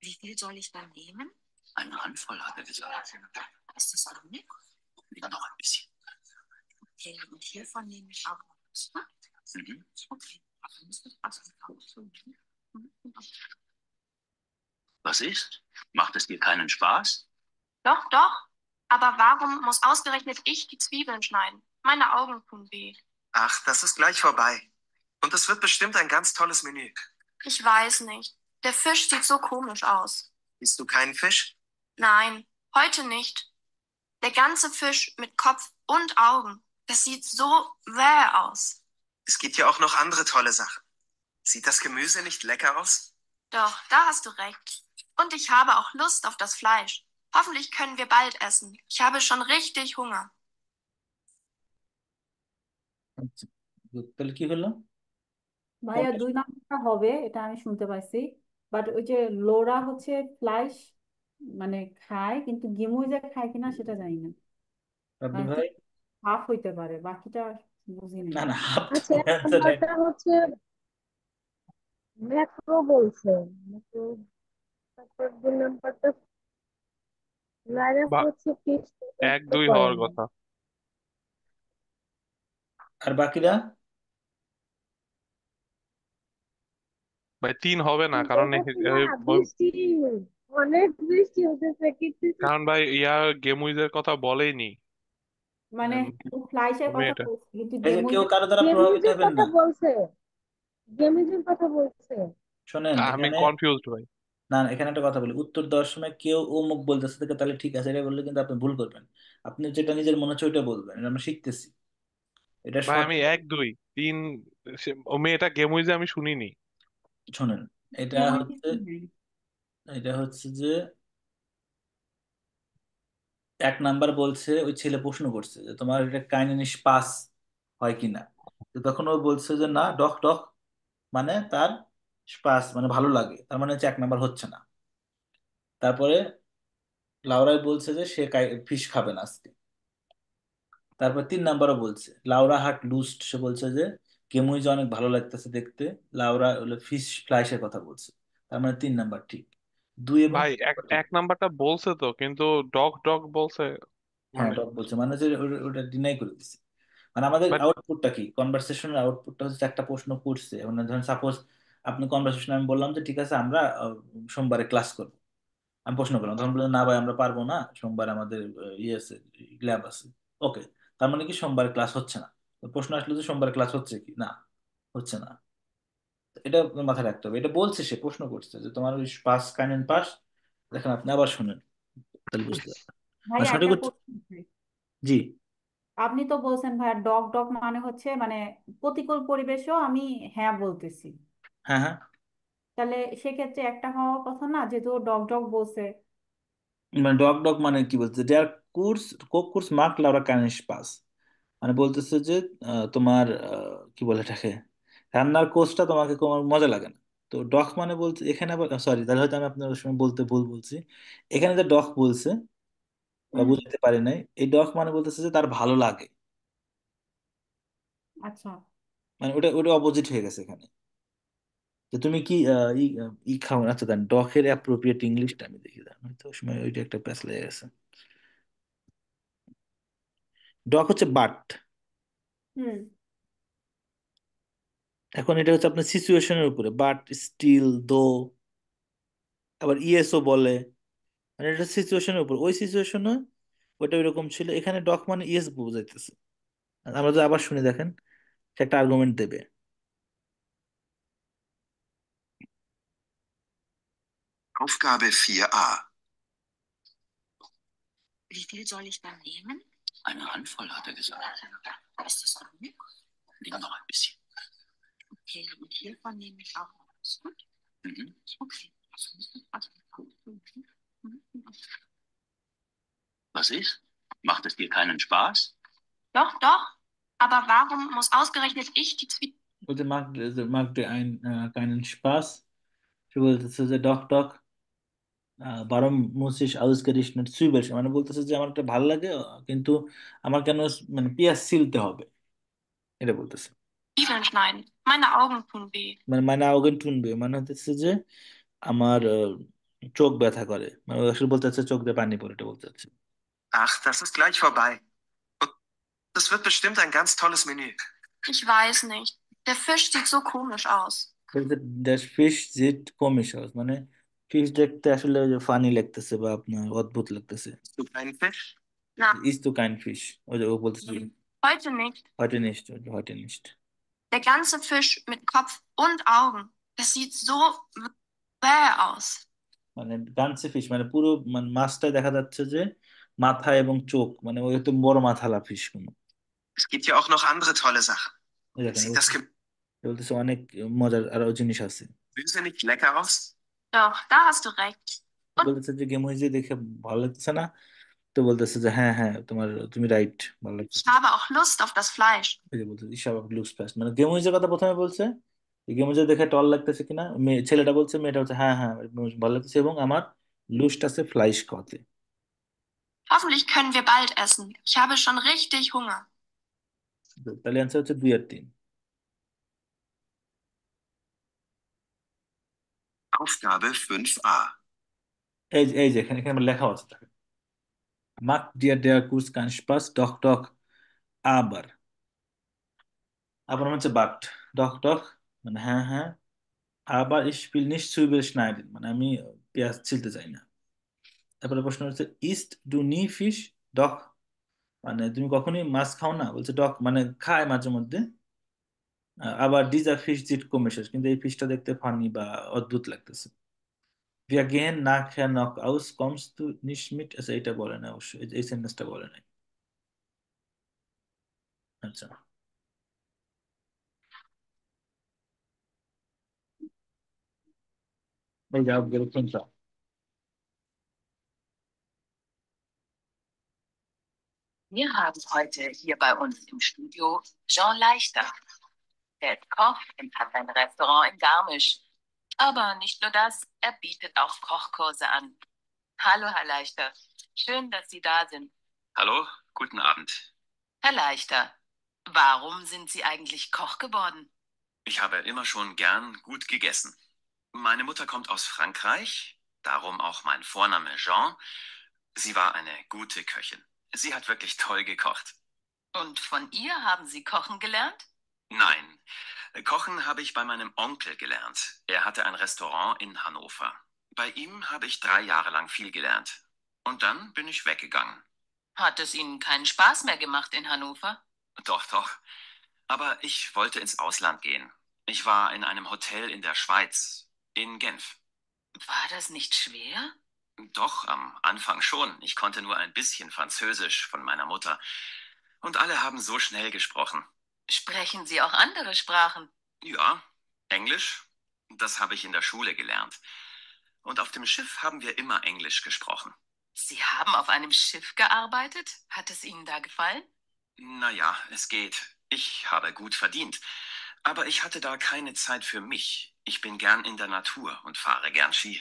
Wie viel soll ich dann nehmen? Eine Handvoll, hat er gesagt. Ist das genug? Noch ein bisschen. Okay, und hiervon nehme ich auch noch was. Hm? Mhm. Okay. Also, Was ist? Macht es dir keinen Spaß? doch, doch. Aber warum muss ausgerechnet ich die Zwiebeln schneiden? Meine Augen tun weh. Ach, das ist gleich vorbei. Und es wird bestimmt ein ganz tolles Menü. Ich weiß nicht. Der Fisch sieht so komisch aus. Isst du keinen Fisch? Nein, heute nicht. Der ganze Fisch mit Kopf und Augen. Das sieht so wäh aus. Es gibt ja auch noch andere tolle Sachen. Sieht das Gemüse nicht lecker aus? Doch, da hast du recht. Und ich habe auch Lust auf das Fleisch. Hoffentlich können wir bald essen. Ich habe schon richtig Hunger. আচ্ছা, তাহলে কি হলো? ভাইয়া কোনটা? 2 নম্বরটা হবে, এটা আমি শুনতে পাইছি। বাট ওই যে লোরা হচ্ছে ফ্লাইশ মানে খায়, কিন্তু গিমুই যে খায় কিনা সেটা জানি না। রাব্বি মানে ভাই? হাফ হইতে পারে, বাকিটা বুঝি নাই। না না, হাফ আচ্ছা, এক অ্যান্সার রাইট। নাম্বারটা হচ্ছে ম্যাক্রো বলছে, ম্যাক্রো। তারপর 2 নাম্বারটা ভাইরাস বা হচ্ছে ফিশ 1-2 করে হওয়ার না। কথা। আর বাকিরা? ভাই 3 হবে না, চিনতে কারণ পারছি না, বৃষ্টি, অনেক বৃষ্টি হতেছে কিন্তু। কারণ ভাই গেমুইজের কথা বলেইনি। মানে উম, ফ্লাইশের তুমি কথা এটা বলছি, কিন্তু এই যে গেমুই কেউ যে কারো দ্বারা প্রভাবিত গেমিজের হবেন কথা না। বলছে, গেমিজের কথা বলছে। শোনেন, আমি এখানে কনফিউজড ভাই। না না, এখানে একটা কথা বলি, উত্তর দেওয়ার সময় কেউ অমুক বলতেছে থেকে তাহলে ঠিক আছে এটা বললে কিন্তু আপনি ভুল করবেন। আপনি যেটা নিজের মনে হচ্ছে ওইটা বলবেন, এটা আমরা শিখতেছি। এটা ভাই আমি সঠিক। 1-2-3 ও মেয়েটা গেমুইজে আমি শুনিনি। শোনেন, এটা গেমুই হচ্ছে, এটা হচ্ছে যে 1 নাম্বার বলছে, ওই ছেলে প্রশ্ন করছে যে তোমার এটা কাইনেনিস পাস হয় কিনা। তো তখন ও বলছে যে না, ডক ডক মানে তার পাস মানে ভালো লাগে, তার মানে হচ্ছে 1 নাম্বার হচ্ছে না। তারপরে লাউরাই বলছে যে সে ফিশ খাবে না আজকে। তারপর 3 নাম্বারও বলছে, লাউরা হার্ট লুস্ট, সে বলছে যে কেমুই যে অনেক ভালো লাগতেছে দেখতে। লাউরা হলো ফিশ ফ্লাইশের কথা বলছে, তার মানে 3 নাম্বার ঠিক। 2 এবং ভাই 3 এক ঠিক। এক নাম্বারটা বলছে তো, কিন্তু ডগ ডগ বলছে হ্যাঁ, মানে। ডক বলছে মানে যে ওটা ডিনাই করে দিচ্ছে। মানে আমাদের বাট আউটপুটটা কি, কনভারসেশনের আউটপুটটা হচ্ছে একটা প্রশ্ন করছে, মানে ধরেন সাপোজ আপনি কনভারসেশন, আমি বললাম যে ঠিক আছে আমরা সোমবারে ক্লাস করবো। আমি প্রশ্ন করলাম, তখন বললেন না ভাই আমরা পারবো না, সোমবার আমাদের ইয়ে আছে, ল্যাব আছে। ওকে, তার মানে কি সোমবার ক্লাস হচ্ছে না। তো প্রশ্ন আসলো যে সোমবার ক্লাস হচ্ছে কি না, হচ্ছে না। তো এটা আপনার মাথায় রাখতে হবে, এটা বলছে, সে প্রশ্ন করছে যে তোমার ওই পাস কাইনেন পাস। দেখেন আপনি আবার শুনেন, তাহলে বুঝতে পারবেন। মানে ভাইয়া সঠিক একটা উত্তর। কোশ্চেন। জি। আপনি তো বলছেন ভাইয়া ডগ ডগ মানে হচ্ছে মানে প্রতিকূল পরিবেশও আমি হ্যাঁ বলতেছি, হ্যাঁ হ্যাঁ, তাহলে সেক্ষেত্রে একটা হওয়ার কথা না, যেহেতু ডগ ডগ বলছে। মানে ডগ ডগ মানে কি বলছে, দেয়ার কোর্স কোক কোর্স মার্ক লাউরা কাইনেস পাস, মানে বলতেছে যে তোমার কি বলে এটাকে, রান্নার কোর্সটা তোমাকে তোমার মজা লাগে না। তো ডক মানে বলছে এখানে আবার, সরি তাহলে হয়তো আমি আপনার সময় বলতে ভুল বলছি। এখানে যে ডক বলছে বা হুম। বুঝতে পারি নাই, এই ডক মানে বলতেছে যে তার ভালো লাগে। আচ্ছা। মানে ওটা ওটা অপোজিট হয়ে গেছে এখানে। তো তুমি কি ই খাও না? আচ্ছা দেন ডকের অ্যাপ্রোপ্রিয়েট ইংলিশটা আমি দেখি, দেন হয়তো ওই সময় ওইটা একটা প্যাচ লেগে গেছে। ডক হচ্ছে বাট। হুম। এখন এটা হচ্ছে আপনার সিচুয়েশনের উপরে, বাট স্টিল দো, আবার ইয়েসও বলে, মানে এটা সিচুয়েশনের উপর, ওই সিচুয়েশনে ওটা ওইরকম ছিল, এখানে ডক মানে ইয়েস বোঝাইতেছে। আমরা যদি আবার শুনে দেখেন, সে একটা আর্গুমেন্ট দেবে। Aufgabe 4a. Wie viel soll ich dann nehmen? Eine Handvoll, hat er gesagt. Ist das genug? Nimm noch ein bisschen. Okay, und hiervon nehme ich auch noch. Ist gut? Mhm. Okay. Was ist? Macht es dir keinen Spaß? Doch, doch. Aber warum muss ausgerechnet ich die Zwiebeln? বলতে mag dir keinen Spaß, সে বলতেছে যে ডক ডক, warum muss ich ausgerechnet Zwiebeln, মানে বলতেছে যে আমার একটা ভালো লাগে, কিন্তু আমার কেন মানে পেঁয়াজ ছিলতে হবে, এটা বলতেছে। Schneiden. Meine Augen tun weh. মানে মানে আউগেন টুনবে মানে হচ্ছে যে আমার চোখ ব্যথা করে, মানে ও আসলে বলতে চাচ্ছে চোখ দিয়ে পানি পড়ে, এটা বলতে চাচ্ছে। Ach, das ist gleich vorbei. Und es wird bestimmt ein ganz tolles Menü. Ich weiß nicht. Der Fisch sieht so komisch aus. ফিশ জিট কমিশ হাউস, মানে ফিশ দেখতে আসলে ফানি লাগতেছে বা আপনার অদ্ভুত লাগতেছে। Hast du keinen Fisch? Na, ইস তো কাইন ফিশ, ওই যে ও বলতেছে heute nicht. হয়তো নিশ্চ, হয়তো নিশ্চ। Der ganze Fisch mit Kopf und Augen. Das sieht so bäh aus. মানে গানসে ফিশ মানে পুরো মানে মাছটাই দেখা যাচ্ছে যে মাথা এবং চোখ, মানে ওই তো বড় মাথালা ফিশ কোনো। Es gibt ja auch noch andere tolle Sachen. ওই দেখেন Sieht das বলতেছে অনেক মজার আরো জিনিস আছে। Gemüse nicht lecker aus? Doch, da hast du recht. বলতেছে যে গেম যে দেখে ভালো লাগতেছে না, তো বলতেছে যে হ্যাঁ হ্যাঁ তুমি রাইট, ভালো Ich লাগতেছে। habe auch Lust auf das Fleisch. এই যে বলতেছে ইসাব লুকস ফাস্ট, মানে গেম কথা প্রথমে বলছে, গেম দেখে টল লাগতেছে কিনা, ছেলেটা বলছে, মেয়েটা বলছে হ্যাঁ হ্যাঁ ভালো লাগতেছে এবং আমার লুস্ট আছে ফ্লাইশ খাওয়াতে। Hoffentlich können wir bald essen. Ich habe schon richtig Hunger. তাহলে অ্যান্সার হচ্ছে 2 আর 3। Aufgabe 5a. এই যে এখানে এখানে আমার লেখা আছে, মাক ডিয়ার দেয়ার কুস কান স্পাস ডক ডক আবার, আবার মানে হচ্ছে বাট, ডক ডক মানে হ্যাঁ হ্যাঁ, আবার ich will nicht Zwiebeln schneiden, মানে আমি পেঁয়াজ ছিলতে চাই না। তারপরে প্রশ্ন হচ্ছে ইস্ট ডু নি ফিশ ডক, মানে তুমি কখনোই মাছ খাও না, বলছে ডক মানে খায় মাঝে মধ্যে, আবার ডিজার ফিশ জিট কমিশন, কিন্তু এই ফিশটা দেখতে ফানি বা অদ্ভুত লাগতেছে। Wir gehen nachher noch aus, kommst du nicht mit, আচ্ছা এটা বলে না অবশ্যই, এই সেন্টেন্সটা বলে নাই। আচ্ছা এই যাও গেল কোনটা। Wir haben heute hier bei uns im Studio Jean Leichter. Er ist Koch und hat ein Restaurant in Garmisch. Aber nicht nur das, er bietet auch Kochkurse an. Hallo, Herr Leichter. Schön, dass Sie da sind. Hallo, guten Abend. Herr Leichter, warum sind Sie eigentlich Koch geworden? Ich habe immer schon gern gut gegessen. Meine Mutter kommt aus Frankreich, darum auch mein Vorname Jean. Sie war eine gute Köchin. Sie hat wirklich toll gekocht. Und von ihr haben Sie kochen gelernt? Nein, kochen habe ich bei meinem Onkel gelernt. Er hatte ein Restaurant in Hannover. Bei ihm habe ich 3 Jahre lang viel gelernt. Und dann bin ich weggegangen. Hat es Ihnen keinen Spaß mehr gemacht in Hannover? Doch, doch. Aber ich wollte ins Ausland gehen. Ich war in einem Hotel in der Schweiz, in Genf. War das nicht schwer? Doch, am Anfang schon. Ich konnte nur ein bisschen Französisch von meiner Mutter. Und alle haben so schnell gesprochen. Sprechen Sie auch andere Sprachen? Ja, Englisch, das habe ich in der Schule gelernt. Und auf dem Schiff haben wir immer Englisch gesprochen. Sie haben auf einem Schiff gearbeitet? Hat es Ihnen da gefallen? Naja, es geht. Ich habe gut verdient. Aber ich hatte da keine Zeit für mich. Ich bin gern in der Natur und fahre gern Ski.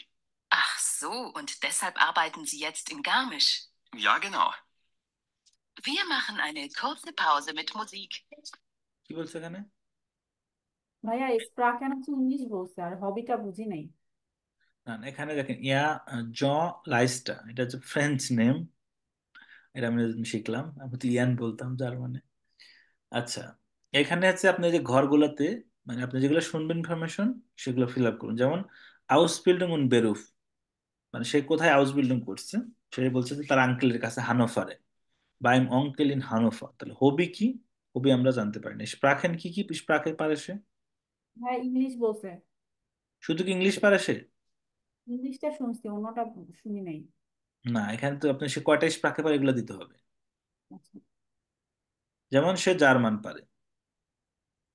Ach so, und deshalb arbeiten Sie jetzt in Garmisch. Ja, genau. Wir machen eine kurze Pause mit Musik. কি বলছে এখানে? ভাইয়া স্প্রাকেন হচ্ছে English বলছে, আর হবিটা বুঝি নাই। না না, এখানে দেখেন জ লাইস্টা, এটা হচ্ছে ফ্রেঞ্চ নেম। এটা আমি শিখলাম, আমি তো ইয়ান বলতাম জার্মানে। আচ্ছা, এখানে হচ্ছে আপনি যে ঘরগুলোতে, মানে আপনি যেগুলো শুনবেন ইনফরমেশন, সেগুলো ফিল আপ করুন। যেমন আউসবিল্ডিং উন বেরুফ, মানে সে কোথায় হাউস বিল্ডিং করছে, সে বলছে যে তার আঙ্কেলের কাছে হানোফারে, বা আইম অঙ্কেল ইন হানোফার। তাহলে হবি কি? হবি আমরা জানতে পারি না। স্প্রাখেন কি কি স্প্রাখে পারে সে? ভাইয়া ইংলিশ বলছে। শুধু কি ইংলিশ পারে সে? ইংলিশটা শুনছি, অন্যটা শুনি নাই। না, এখানে তো আপনি সে কয়টা স্প্রাখে পারে এগুলো দিতে হবে। আচ্ছা। যেমন সে জার্মান পারে,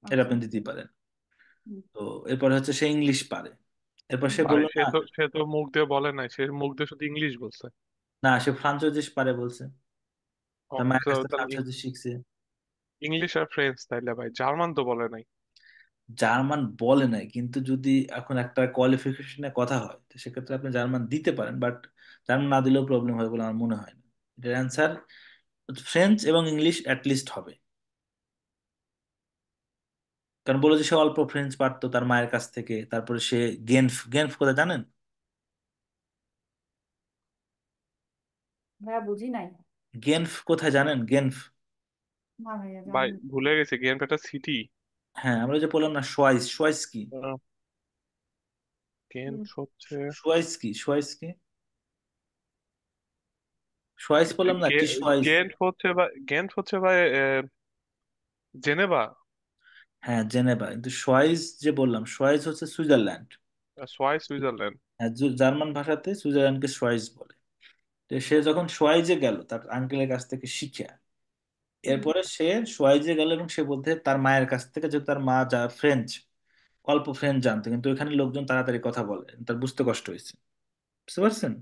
এটা আচ্ছা। আপনি দিতেই পারেন। হুম। তো এরপর হচ্ছে সে ইংলিশ পারে। এরপর সে ভাই বললো না, সে তো মুখ দিয়ে বলে নাই, সে মুখ দিয়ে শুধু ইংলিশ বলছে। না সে ফ্রান্সোইজিস পারে বলছে, ও, তার মায়ের তো কাছ থেকে তাহলে ফ্রান্সোইজিস শিখছে। ইংলিশ আর ফ্রেঞ্চ, তাইলে ভাই জার্মান তো বলে নাই। জার্মান বলে নাই, কিন্তু যদি এখন একটা কোয়ালিফিকেশনের কথা হয়, তো সেক্ষেত্রে আপনি জার্মান দিতে পারেন, বাট জার্মান না দিলেও প্রবলেম হবে বলে আমার মনে হয় না। এটার অ্যান্সার ফ্রেঞ্চ এবং ইংলিশ অ্যাটলিস্ট হবে। কারণ বলে যে সে অল্প ফ্রেঞ্চ পারতো তার মায়ের কাছ থেকে। তারপরে সে গেনফ, গেনফ কোথায় জানেন? ভাইয়া বুঝি নাই। গেনফ কোথায় জানেন? গেনফ। না ভাইয়া ভাই জানি না। ভুলে গেছি, গেম একটা সিটি। হ্যাঁ, আমরা যে বললাম না সোয়াইস, সোয়াইস কি? গেন্ট হচ্ছে সোয়াইস কি? সোয়াইস কি? সোয়াইস বললাম না, কি সোয়াইস? গেন্ট হচ্ছে ভাই জেনেভা। হ্যাঁ, জেনেভা। কিন্তু সোয়াইস যে বললাম, সোয়াইস হচ্ছে সুইজারল্যান্ড। সুইজারল্যান্ড। হ্যাঁ, জার্মান ভাষাতে সুইজারল্যান্ডকে সোয়াইস বলে। তো সে যখন সোয়াইজে গেল তার আঙ্কেলের কাছ থেকে শিখে, হুম। এরপরে সে সোয়াইজে গেল এবং সে বলতে তার মায়ের কাছ থেকে, যে তার মা যা ফ্রেঞ্চ, অল্প ফ্রেঞ্চ জানতো, কিন্তু এখানে লোকজন তাড়াতাড়ি কথা বলে, তার বুঝতে কষ্ট হয়েছে। বুঝতে পারছেন?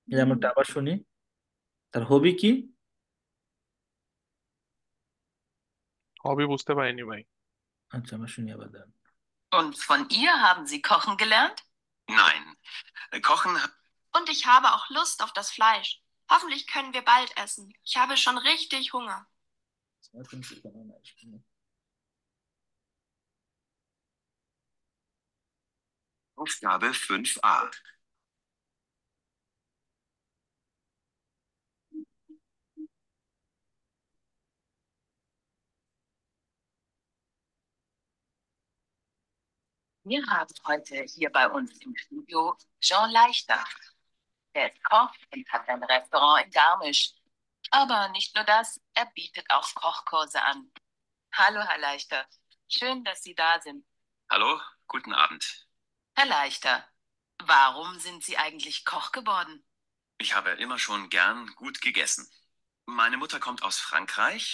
এই যে আমরা হুম। একটা আবার শুনি, তার হবি কি? হবি বুঝতে পারিনি ভাই। আচ্ছা, আমরা শুনি আবার দেন। Und von ihr haben Sie kochen gelernt? Nein. Kochen. Und ich habe auch Lust auf das Fleisch. Hoffentlich können wir bald essen. Ich habe schon richtig Hunger. Aufgabe 5a. Wir haben heute hier bei uns im Studio Jean Leichter. Er ist Koch und hat ein Restaurant in Garmisch. Aber nicht nur das, er bietet auch Kochkurse an. Hallo, Herr Leichter. Schön, dass Sie da sind. Hallo, guten Abend. Herr Leichter, warum sind Sie eigentlich Koch geworden? Ich habe immer schon gern gut gegessen. Meine Mutter kommt aus Frankreich,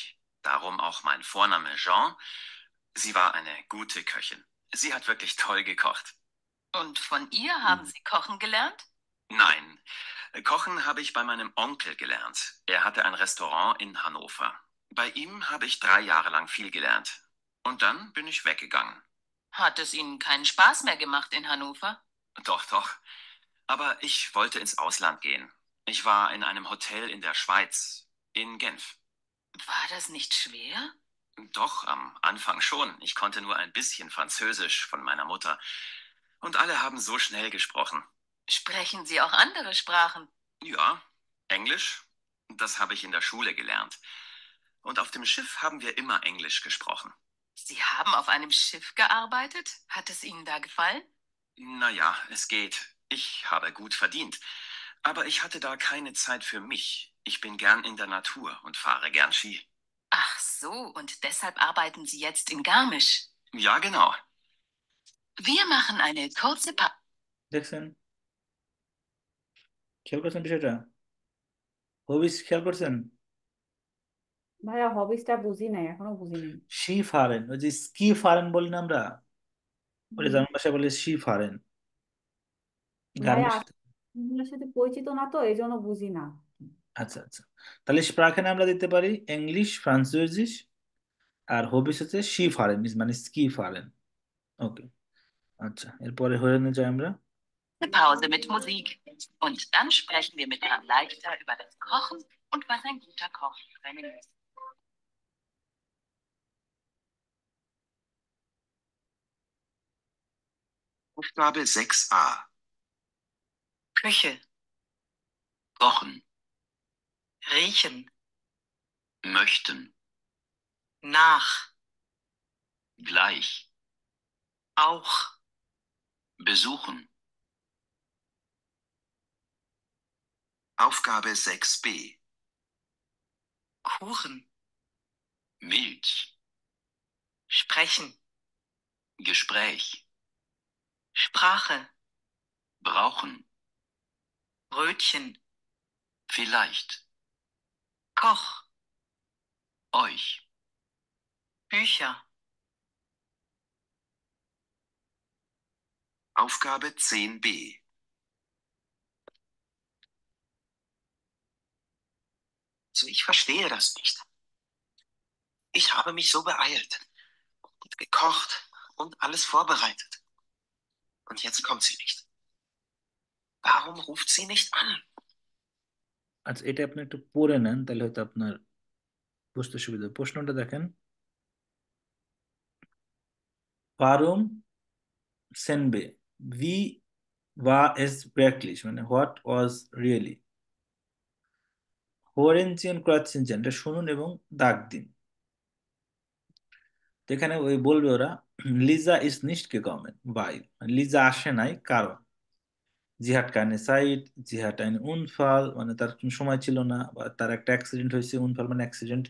darum auch mein Vorname Jean. Sie war eine gute Köchin. Sie hat wirklich toll gekocht. Und von ihr haben Sie kochen gelernt? Nein, Kochen habe ich bei meinem Onkel gelernt. Er hatte ein Restaurant in Hannover. Bei ihm habe ich 3 Jahre lang viel gelernt. Und dann bin ich weggegangen. Hat es Ihnen keinen Spaß mehr gemacht in Hannover? Doch, doch. Aber ich wollte ins Ausland gehen. Ich war in einem Hotel in der Schweiz, in Genf. War das nicht schwer? Doch, am Anfang schon. Ich konnte nur ein bisschen Französisch von meiner Mutter. Und alle haben so schnell gesprochen. Sprechen Sie auch andere Sprachen? Ja, Englisch, das habe ich in der Schule gelernt. Und auf dem Schiff haben wir immer Englisch gesprochen. Sie haben auf einem Schiff gearbeitet? Hat es Ihnen da gefallen? Naja, es geht. Ich habe gut verdient. Aber ich hatte da keine Zeit für mich. Ich bin gern in der Natur und fahre gern Ski. Ach so, und deshalb arbeiten Sie jetzt in Garmisch. Ja, genau. Wir machen eine kurze Pause. দেখছেন? খেয়াল করছেন বিষয়টা? হবিস খেয়াল করছেন? ভাইয়া হবিসটা বুঝি নাই, এখনো বুঝি নাই। শি ফারেন, ওই যে স্কি ফারেন বলি না আমরা, ওটা হুম। জার্মান ভাষায় বলে শি ফারেন। ভাইয়া গার্মেন্টস। এগুলোর সাথে পরিচিত না, তো এই জন্য বুঝি না। আচ্ছা আচ্ছা, তাহলে স্প্রাখেন আমরা দিতে পারি ইংলিশ, ফ্রান্সুইজিস, আর হবিস হচ্ছে শি ফারেন, মানে স্কি ফারেন। ওকে, আচ্ছা, এরপরে হয়ে যাই আমরা। Pause mit Musik. Und dann sprechen wir mit Herrn Leichter über das Kochen und was ein guter Koch können muss. Aufgabe 6a. Küche, Kochen. riechen, Möchten. nach, Gleich. auch, Besuchen. Aufgabe 6b. Kuchen, Milch. sprechen, Gespräch. Sprache, Brauchen. Brötchen, Vielleicht. Koch, Euch. Bücher, Aufgabe 10b. Also ich verstehe das nicht. Ich habe mich so beeilt und gekocht und alles vorbereitet. Und jetzt kommt sie nicht. Warum ruft sie nicht an? আচ্ছা, এটা আপনি একটু পড়ে নেন, তাহলে হয়তো আপনার বুঝতে সুবিধা হবে। প্রশ্নটা দেখেন, Warum sind wir? Wie war es wirklich? মানে what was really? Hören Sie und kreuzen Sie, এটা শুনুন এবং দাগ দিন। তো এখানে ওই বলবে ওরা, লিজা ইজ নিস্ট gekommen, weil মানে লিজা আসে নাই কারণ, জি হাট keine Zeit, জি হাট einen Unfall মানে তার কোনো সময় ছিল না, বা তার একটা অ্যাক্সিডেন্ট হয়েছে, Unfall মানে accident.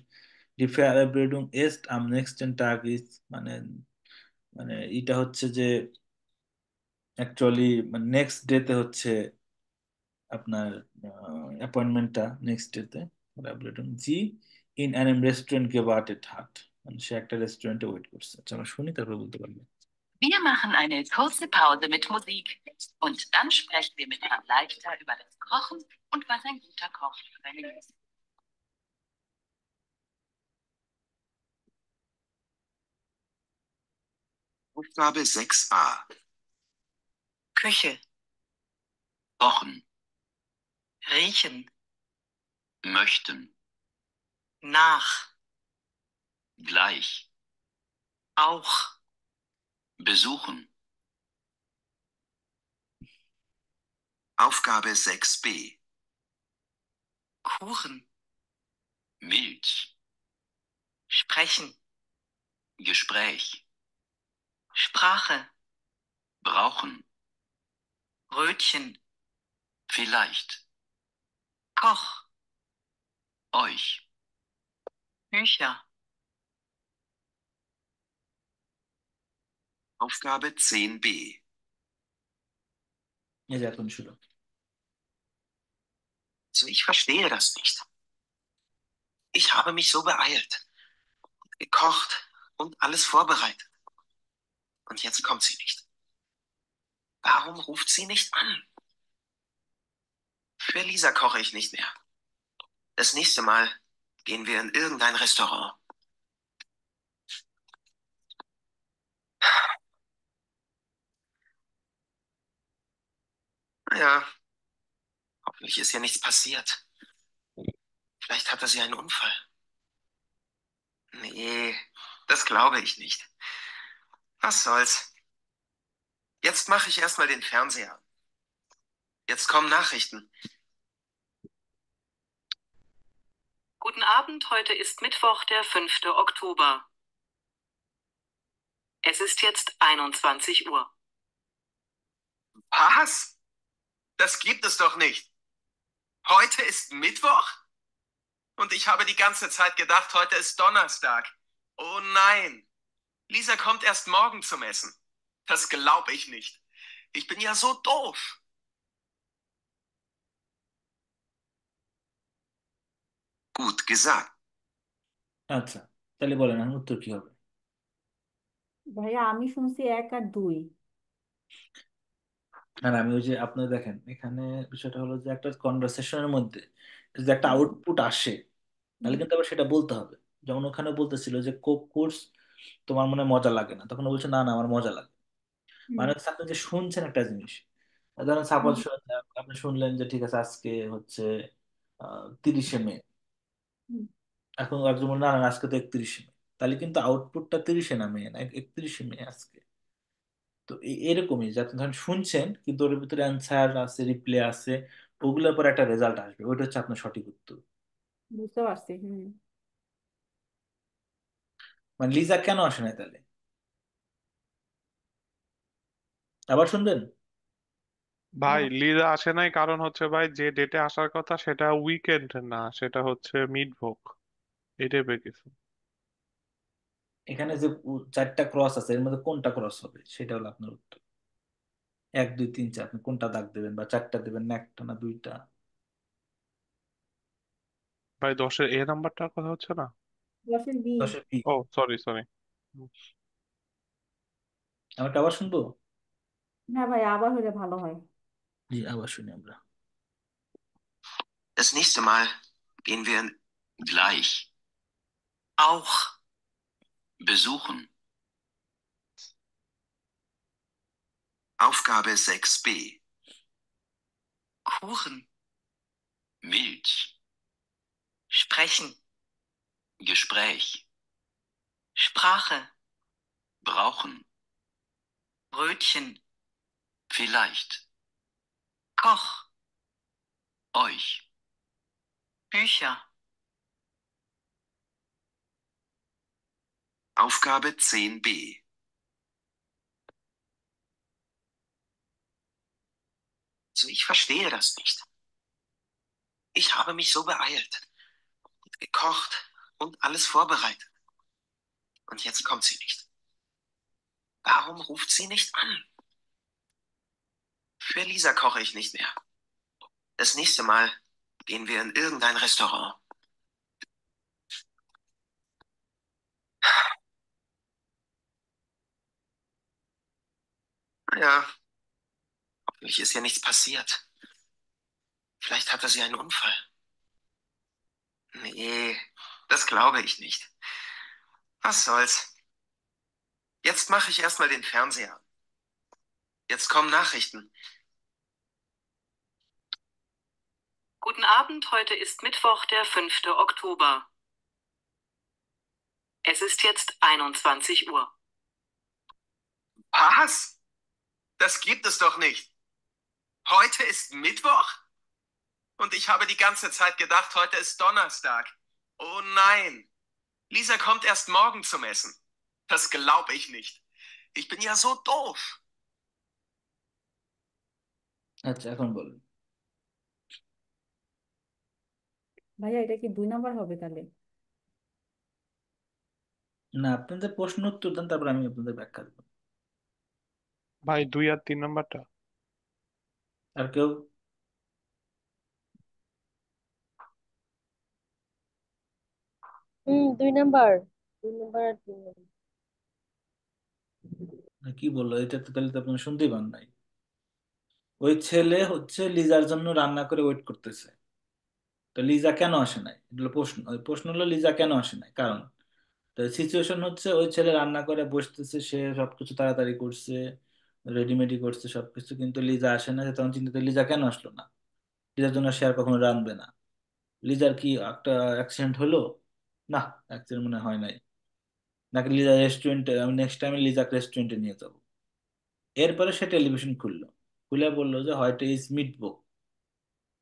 Die Verabredung ist am nächsten Tag ist মানে মানে এটা হচ্ছে যে অ্যাকচুয়ালি মানে নেক্সট ডেতে হচ্ছে আপনার অ্যাপয়েন্টমেন্টটা নেক্সট ডেতে। জি in einem Restaurant gewartet hat, মানে সে একটা রেস্টুরেন্টে ওয়েট করছে। আচ্ছা আমরা শুনি, তারপর বলতে পারবো। Wir machen eine kurze Pause mit Musik und dann sprechen wir mit Herrn Leichter über das Kochen und was ein guter Koch für einen ist. Aufgabe 6a. Küche, Kochen. riechen, Möchten. nach, Gleich. auch, Besuchen. Aufgabe 6b. Kuchen, Milch. sprechen, Gespräch. Sprache, Brauchen. Brötchen, Vielleicht. Koch, Euch. Bücher, Aufgabe 10b. এই যে এখন শুরু। Also ich verstehe das nicht. Ich habe mich so beeilt, gekocht und alles vorbereitet. Und jetzt kommt sie nicht. Warum ruft sie nicht an? Für Lisa koche ich nicht mehr. Das nächste Mal gehen wir in irgendein Restaurant. Naja, hoffentlich ist ihr nichts passiert. Vielleicht hatte sie einen Unfall. Nee, das glaube ich nicht. Was soll's? Jetzt mache ich erstmal den Fernseher an. Jetzt kommen Nachrichten. Guten Abend, heute ist Mittwoch, der 5. Oktober. Es ist jetzt 21 Uhr. Was? Das gibt es doch nicht. Heute ist Mittwoch? Und ich habe die ganze Zeit gedacht, heute ist Donnerstag. Oh nein. Lisa kommt erst morgen zum Essen. Das glaube ich nicht. Ich bin ja so doof. Gut gesagt. আচ্ছা, তাহলে বলেন এখন উত্তর কি হবে? ভাইয়া আমি শুনছি 1 আর 2। আর আমি ওই যে আপনি দেখেন এখানে বিষয়টা হলো যে একটা কনভারসেশনের মধ্যে যদি একটা হুম, আউটপুট আসে, তাহলে হুম, কিন্তু আবার সেটা বলতে হবে। যেমন ওখানে বলতেছিল যে কোক কোর্স তোমার মনে হয় মজা লাগে না, তখন ও বলছে না না আমার মজা লাগে। হুম, মানে হচ্ছে আপনি যে শুনছেন একটা জিনিস, ধরেন সাপোজ হুম, আপনি শুনলেন যে ঠিক আছে আজকে হচ্ছে 30শে মে, হুম। এখন একজন বলল না না আজকে তো 31শে মে, তাহলে কিন্তু আউটপুটটা 30শে না মে না 31শে মে আজকে। তো তো এরকমই যে আপনি ধরেন শুনছেন কিন্তু ওর ভিতরে অ্যান্সার আছে, রিপ্লে আছে, ওগুলোর পর একটা রেজাল্ট আসবে, ওইটা হচ্ছে আপনার সঠিক উত্তর। বুঝতে পারছি। হুম। মানে লিজা কেন আসে না তাহলে? আবার শুনবেন? ভাই হ্যাঁ। লিজা আসে নাই কারণ হচ্ছে ভাই যে ডেটে আসার কথা সেটা উইকেন্ড না, সেটা হচ্ছে মিডভোক, এই টাইপের কিছু। এখানে যে চারটা ক্রস আছে এর মধ্যে কোনটা ক্রস হবে সেটা হলো আপনার উত্তর। 1 2 3 4 আপনি কোনটা দাগ দেবেন, বা চারটা দেবেন না একটা না দুইটা? ভাই 10-এর এ নাম্বারটার কথা হচ্ছে না? 10-এর বি। 10-এর বি। ও সরি সরি। আমারটা আবার শুনবো? হ্যাঁ ভাই, আবার হলে ভালো হয়। জি, আবার শুনি আমরা। Das nächste Mal gehen wir gleich. Auch besuchen. Aufgabe 6b. Kuchen. Milch. Sprechen. Gespräch. Sprache. Brauchen. Brötchen. Vielleicht. Koch. Euch. Bücher. Aufgabe 10b. Also ich verstehe das nicht. Ich habe mich so beeilt, gekocht und alles vorbereitet. Und jetzt kommt sie nicht. Warum ruft sie nicht an? Für Lisa koche ich nicht mehr. Das nächste Mal gehen wir in irgendein Restaurant. Naja, hoffentlich ist ja nichts passiert. Vielleicht hatte sie einen Unfall. Nee, das glaube ich nicht. Was soll's? Jetzt mache ich erstmal den Fernseher an. Jetzt kommen Nachrichten. Guten Abend, heute ist Mittwoch, der 5. Oktober. Es ist jetzt 21 Uhr. Was? Das gibt es doch nicht. Heute ist Mittwoch? Und ich habe die ganze Zeit gedacht, heute ist Donnerstag. Oh nein. Lisa kommt erst morgen zum Essen. Das glaube ich nicht. Ich bin ja so doof. আচ্ছা, এখন বলুন। ভাইয়া এটা কি 2 number হবে তাহলে? না, আপনাদের প্রশ্ন উত্তর দেন, তারপর আমি আপনাদের ব্যাখ্যা দেবো। ভাই 2 আর 3 নাম্বারটা। আর কেউ? হুম, 2 নাম্বার। 2 নাম্বার আর 3 নাম্বার। কি বললো এটা? তো তাহলে তো আপনারা শুনতেই পান নাই। ওই ছেলে হচ্ছে লিজার জন্য রান্না করে ওয়েট করতেছে। তো লিজা কেন আসে নাই, এটা হলো প্রশ্ন। ওই প্রশ্ন হলো লিজা কেন আসে নাই, কারণ তো সিচুয়েশন হচ্ছে ওই ছেলে রান্না করে বসতেছে, সে সবকিছু তাড়াতাড়ি করছে, রেডিমেডি করছে সবকিছু, কিন্তু লিজা আসে না। সে তখন চিন্তিত, লিজা কেন আসলো না, লিজার জন্য সে আর কখনো রাঁধবে না। লিজার কি একটা অ্যাক্সিডেন্ট হলো? না, অ্যাক্সিডেন্ট মনে হয় নাই। নাকি লিজা রেস্টুরেন্টে, আমি নেক্সট টাইম লিজাকে রেস্টুরেন্টে নিয়ে যাবো। এরপরে সে টেলিভিশন খুললো, খুলে বললো যে হয়তো ইজ মিটবো,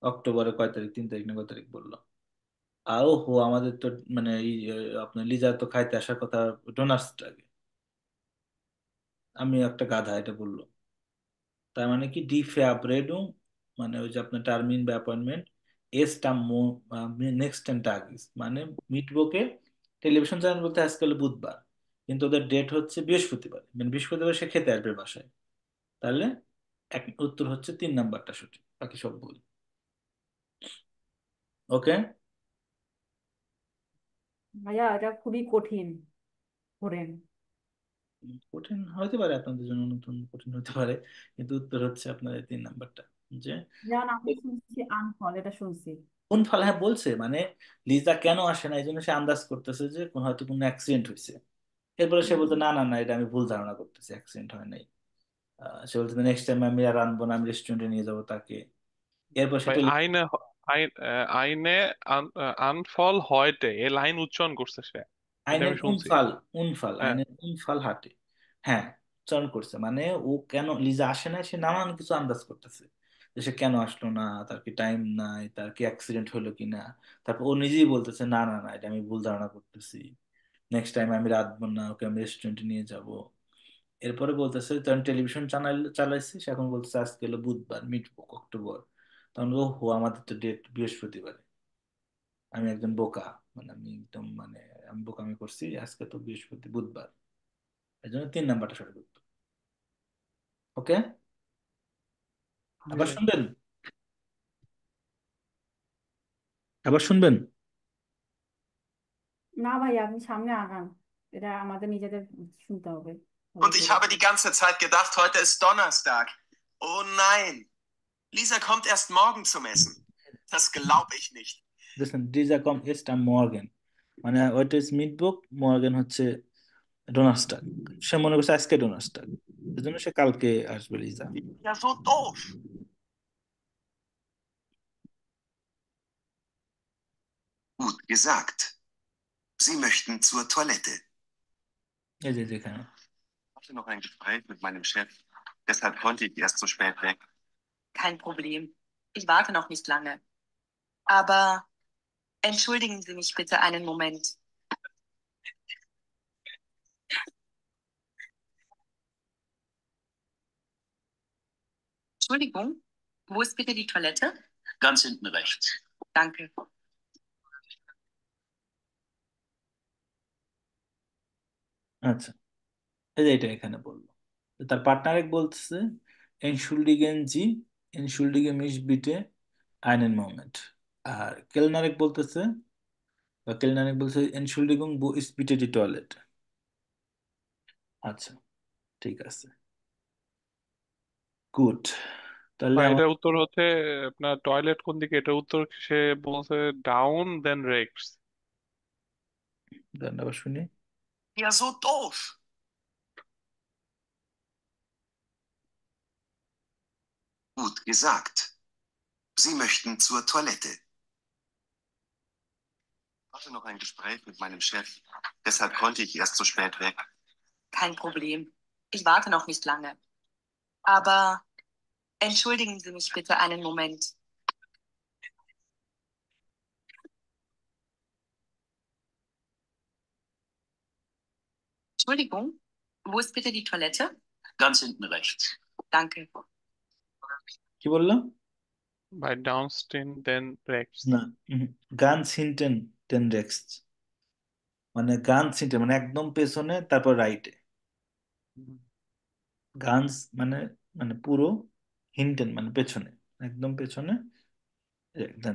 অক্টোবরের কয় তারিখ, 3 তারিখ না কয় তারিখ বললো। আও হো, আমাদের তো মানে এই আপনার লিজা তো খাইতে আসার কথা ডোনার্সটা আগে। আমি একটা গাধা, এটা বললো। তার মানে কি ডি ফেব্রেডো, মানে ওই যে আপনার টার্মিন বা অ্যাপয়েন্টমেন্ট, এসটা নেক্সট টাইম টাগিস, মানে মিটবোকে টেলিভিশন চ্যানেল বলতে আজকে হলো বুধবার, কিন্তু ওদের ডেট হচ্ছে বৃহস্পতিবার, মানে বৃহস্পতিবার সে খেতে আসবে বাসায়। তাহলে উত্তর হচ্ছে 3 নাম্বারটা সঠিক, বাকি সব ভুল। ওকে। ভাইয়া এটা খুবই কঠিন করেন। কঠিন হতে পারে আপনাদের জন্য, নতুন কঠিন হতে পারে, কিন্তু উত্তর হচ্ছে আপনার এই 3 নাম্বারটা। যে যেমন আমি শুনছি আনফল, এটা শুনছি। কোন ফল, হ্যাঁ বলছে, মানে লিজা কেন আসে না এই জন্য সে আন্দাজ করতেছে যে কোন হয়তো কোনো অ্যাক্সিডেন্ট হয়েছে। এরপরে সে বলতো না না না, এটা আমি ভুল ধারণা করতেছি, অ্যাক্সিডেন্ট হয় নাই। সে বলতো নেক্সট টাইম আমি আর আনবো না, আমি রেস্টুরেন্টে নিয়ে যাবো তাকে। এরপর ভাই সেটা আইনে আনফল হয়টে এ লাইন উচ্চারণ করছে সে, এটা আইনের আমি কোন শুনছি। ফাল, কোন ফাল, হ্যাঁ। আইনের কোন ফাল হাটে। হ্যাঁ, উচ্চারণ করছে, মানে ও কেন লিজা আসে না সে নানান কিছু আন্দাজ করতেছে, যে সে কেন আসলো না, তার কি টাইম নাই, তার কি অ্যাক্সিডেন্ট হলো কিনা। তারপর ও নিজেই বলতেছে না না না, এটা আমি ভুল ধারণা করতেছি, নেক্সট টাইম আমি রাখবো না, ওকে আমি রেস্টুরেন্টে নিয়ে যাব। এরপরে বলতেছে তখন টেলিভিশন চ্যানেল চালাইছে, সে এখন বলতেছে আজকে হলো বুধবার, মিটবো অক্টোবর। তখন ও হো আমাদের তো ডেট বৃহস্পতিবারে, আমি একজন বোকা, মানে আমি একদম মানে আমি বোকামি করছি, আজকে তো বুধবার, এই জন্য 3 নাম্বারটা সঠিক উত্তর। ওকে, জি। আবার শুনবেন, আবার শুনবেন। না ভাই, আপনি সামনে আগান, এটা আমাদের নিজেদের শুনতে হবে ভালো Und ich করে। habe die ganze Zeit gedacht, heute ist Donnerstag. Oh nein, Lisa kommt erst morgen zum Essen. Das glaube ich nicht. দেখছেন, ডিজা কম এস্টা মর্গেন, মানে ওইটা ইজ মিটবুক, মর্গেন হচ্ছে ডোনাসটাগ। সে মনে করছে আজকে ডোনাসটাগ, এই জন্য সে কালকে আসবে Liza. Ja, so doof. Gut gesagt. Sie möchten zur Toilette. এই যে যেখানে Ich hatte noch ein Gespräch mit meinem Chef. Deshalb konnte ich erst so spät weg. Kein Problem. Ich warte noch nicht lange. Aber entschuldigen Sie mich bitte einen Moment. Entschuldigung, wo ist bitte die Toilette? Ganz hinten rechts. Danke. আচ্ছা, এই যে এটা এখানে বললো, তো তার partner এক বলতেছে এনশুল্ডিগেন জি, এনশুল্ডিগে মিশ বিটে আইনেন মোমেন্ট। আর কেলনারেক বলতেছে, বা কেলনারেক বলছে এনশুল্ডিগুং বো ইস বিটে ডি টয়লেট। আচ্ছা, ঠিক আছে, গুড। তাহলে বা আমার এটার উত্তর হচ্ছে আপনার টয়লেট কোন দিকে, এটার উত্তর সে বলছে ডাউন দেন রেক্স। গানটা আবার শুনি। Ja, so doof. Gut gesagt. Sie möchten zur Toilette. Ich hatte noch ein Gespräch mit meinem Chef. Deshalb konnte ich erst so spät weg. Kein Problem. Ich warte noch nicht lange. Aber entschuldigen Sie mich bitte einen Moment. Entschuldigung, wo ist bitte die Toilette? Ganz hinten rechts. Danke. কি বললাম? বাই ডাউনস্ট্রিম দেন রেক্স। না, গান সিনটেন ten Rex, মানে গান সিনটেন মানে একদম পেছনে, তারপর রাইটে। গানস মানে মানে পুরো, হিন্টেন মানে পেছনে, একদম পেছনে,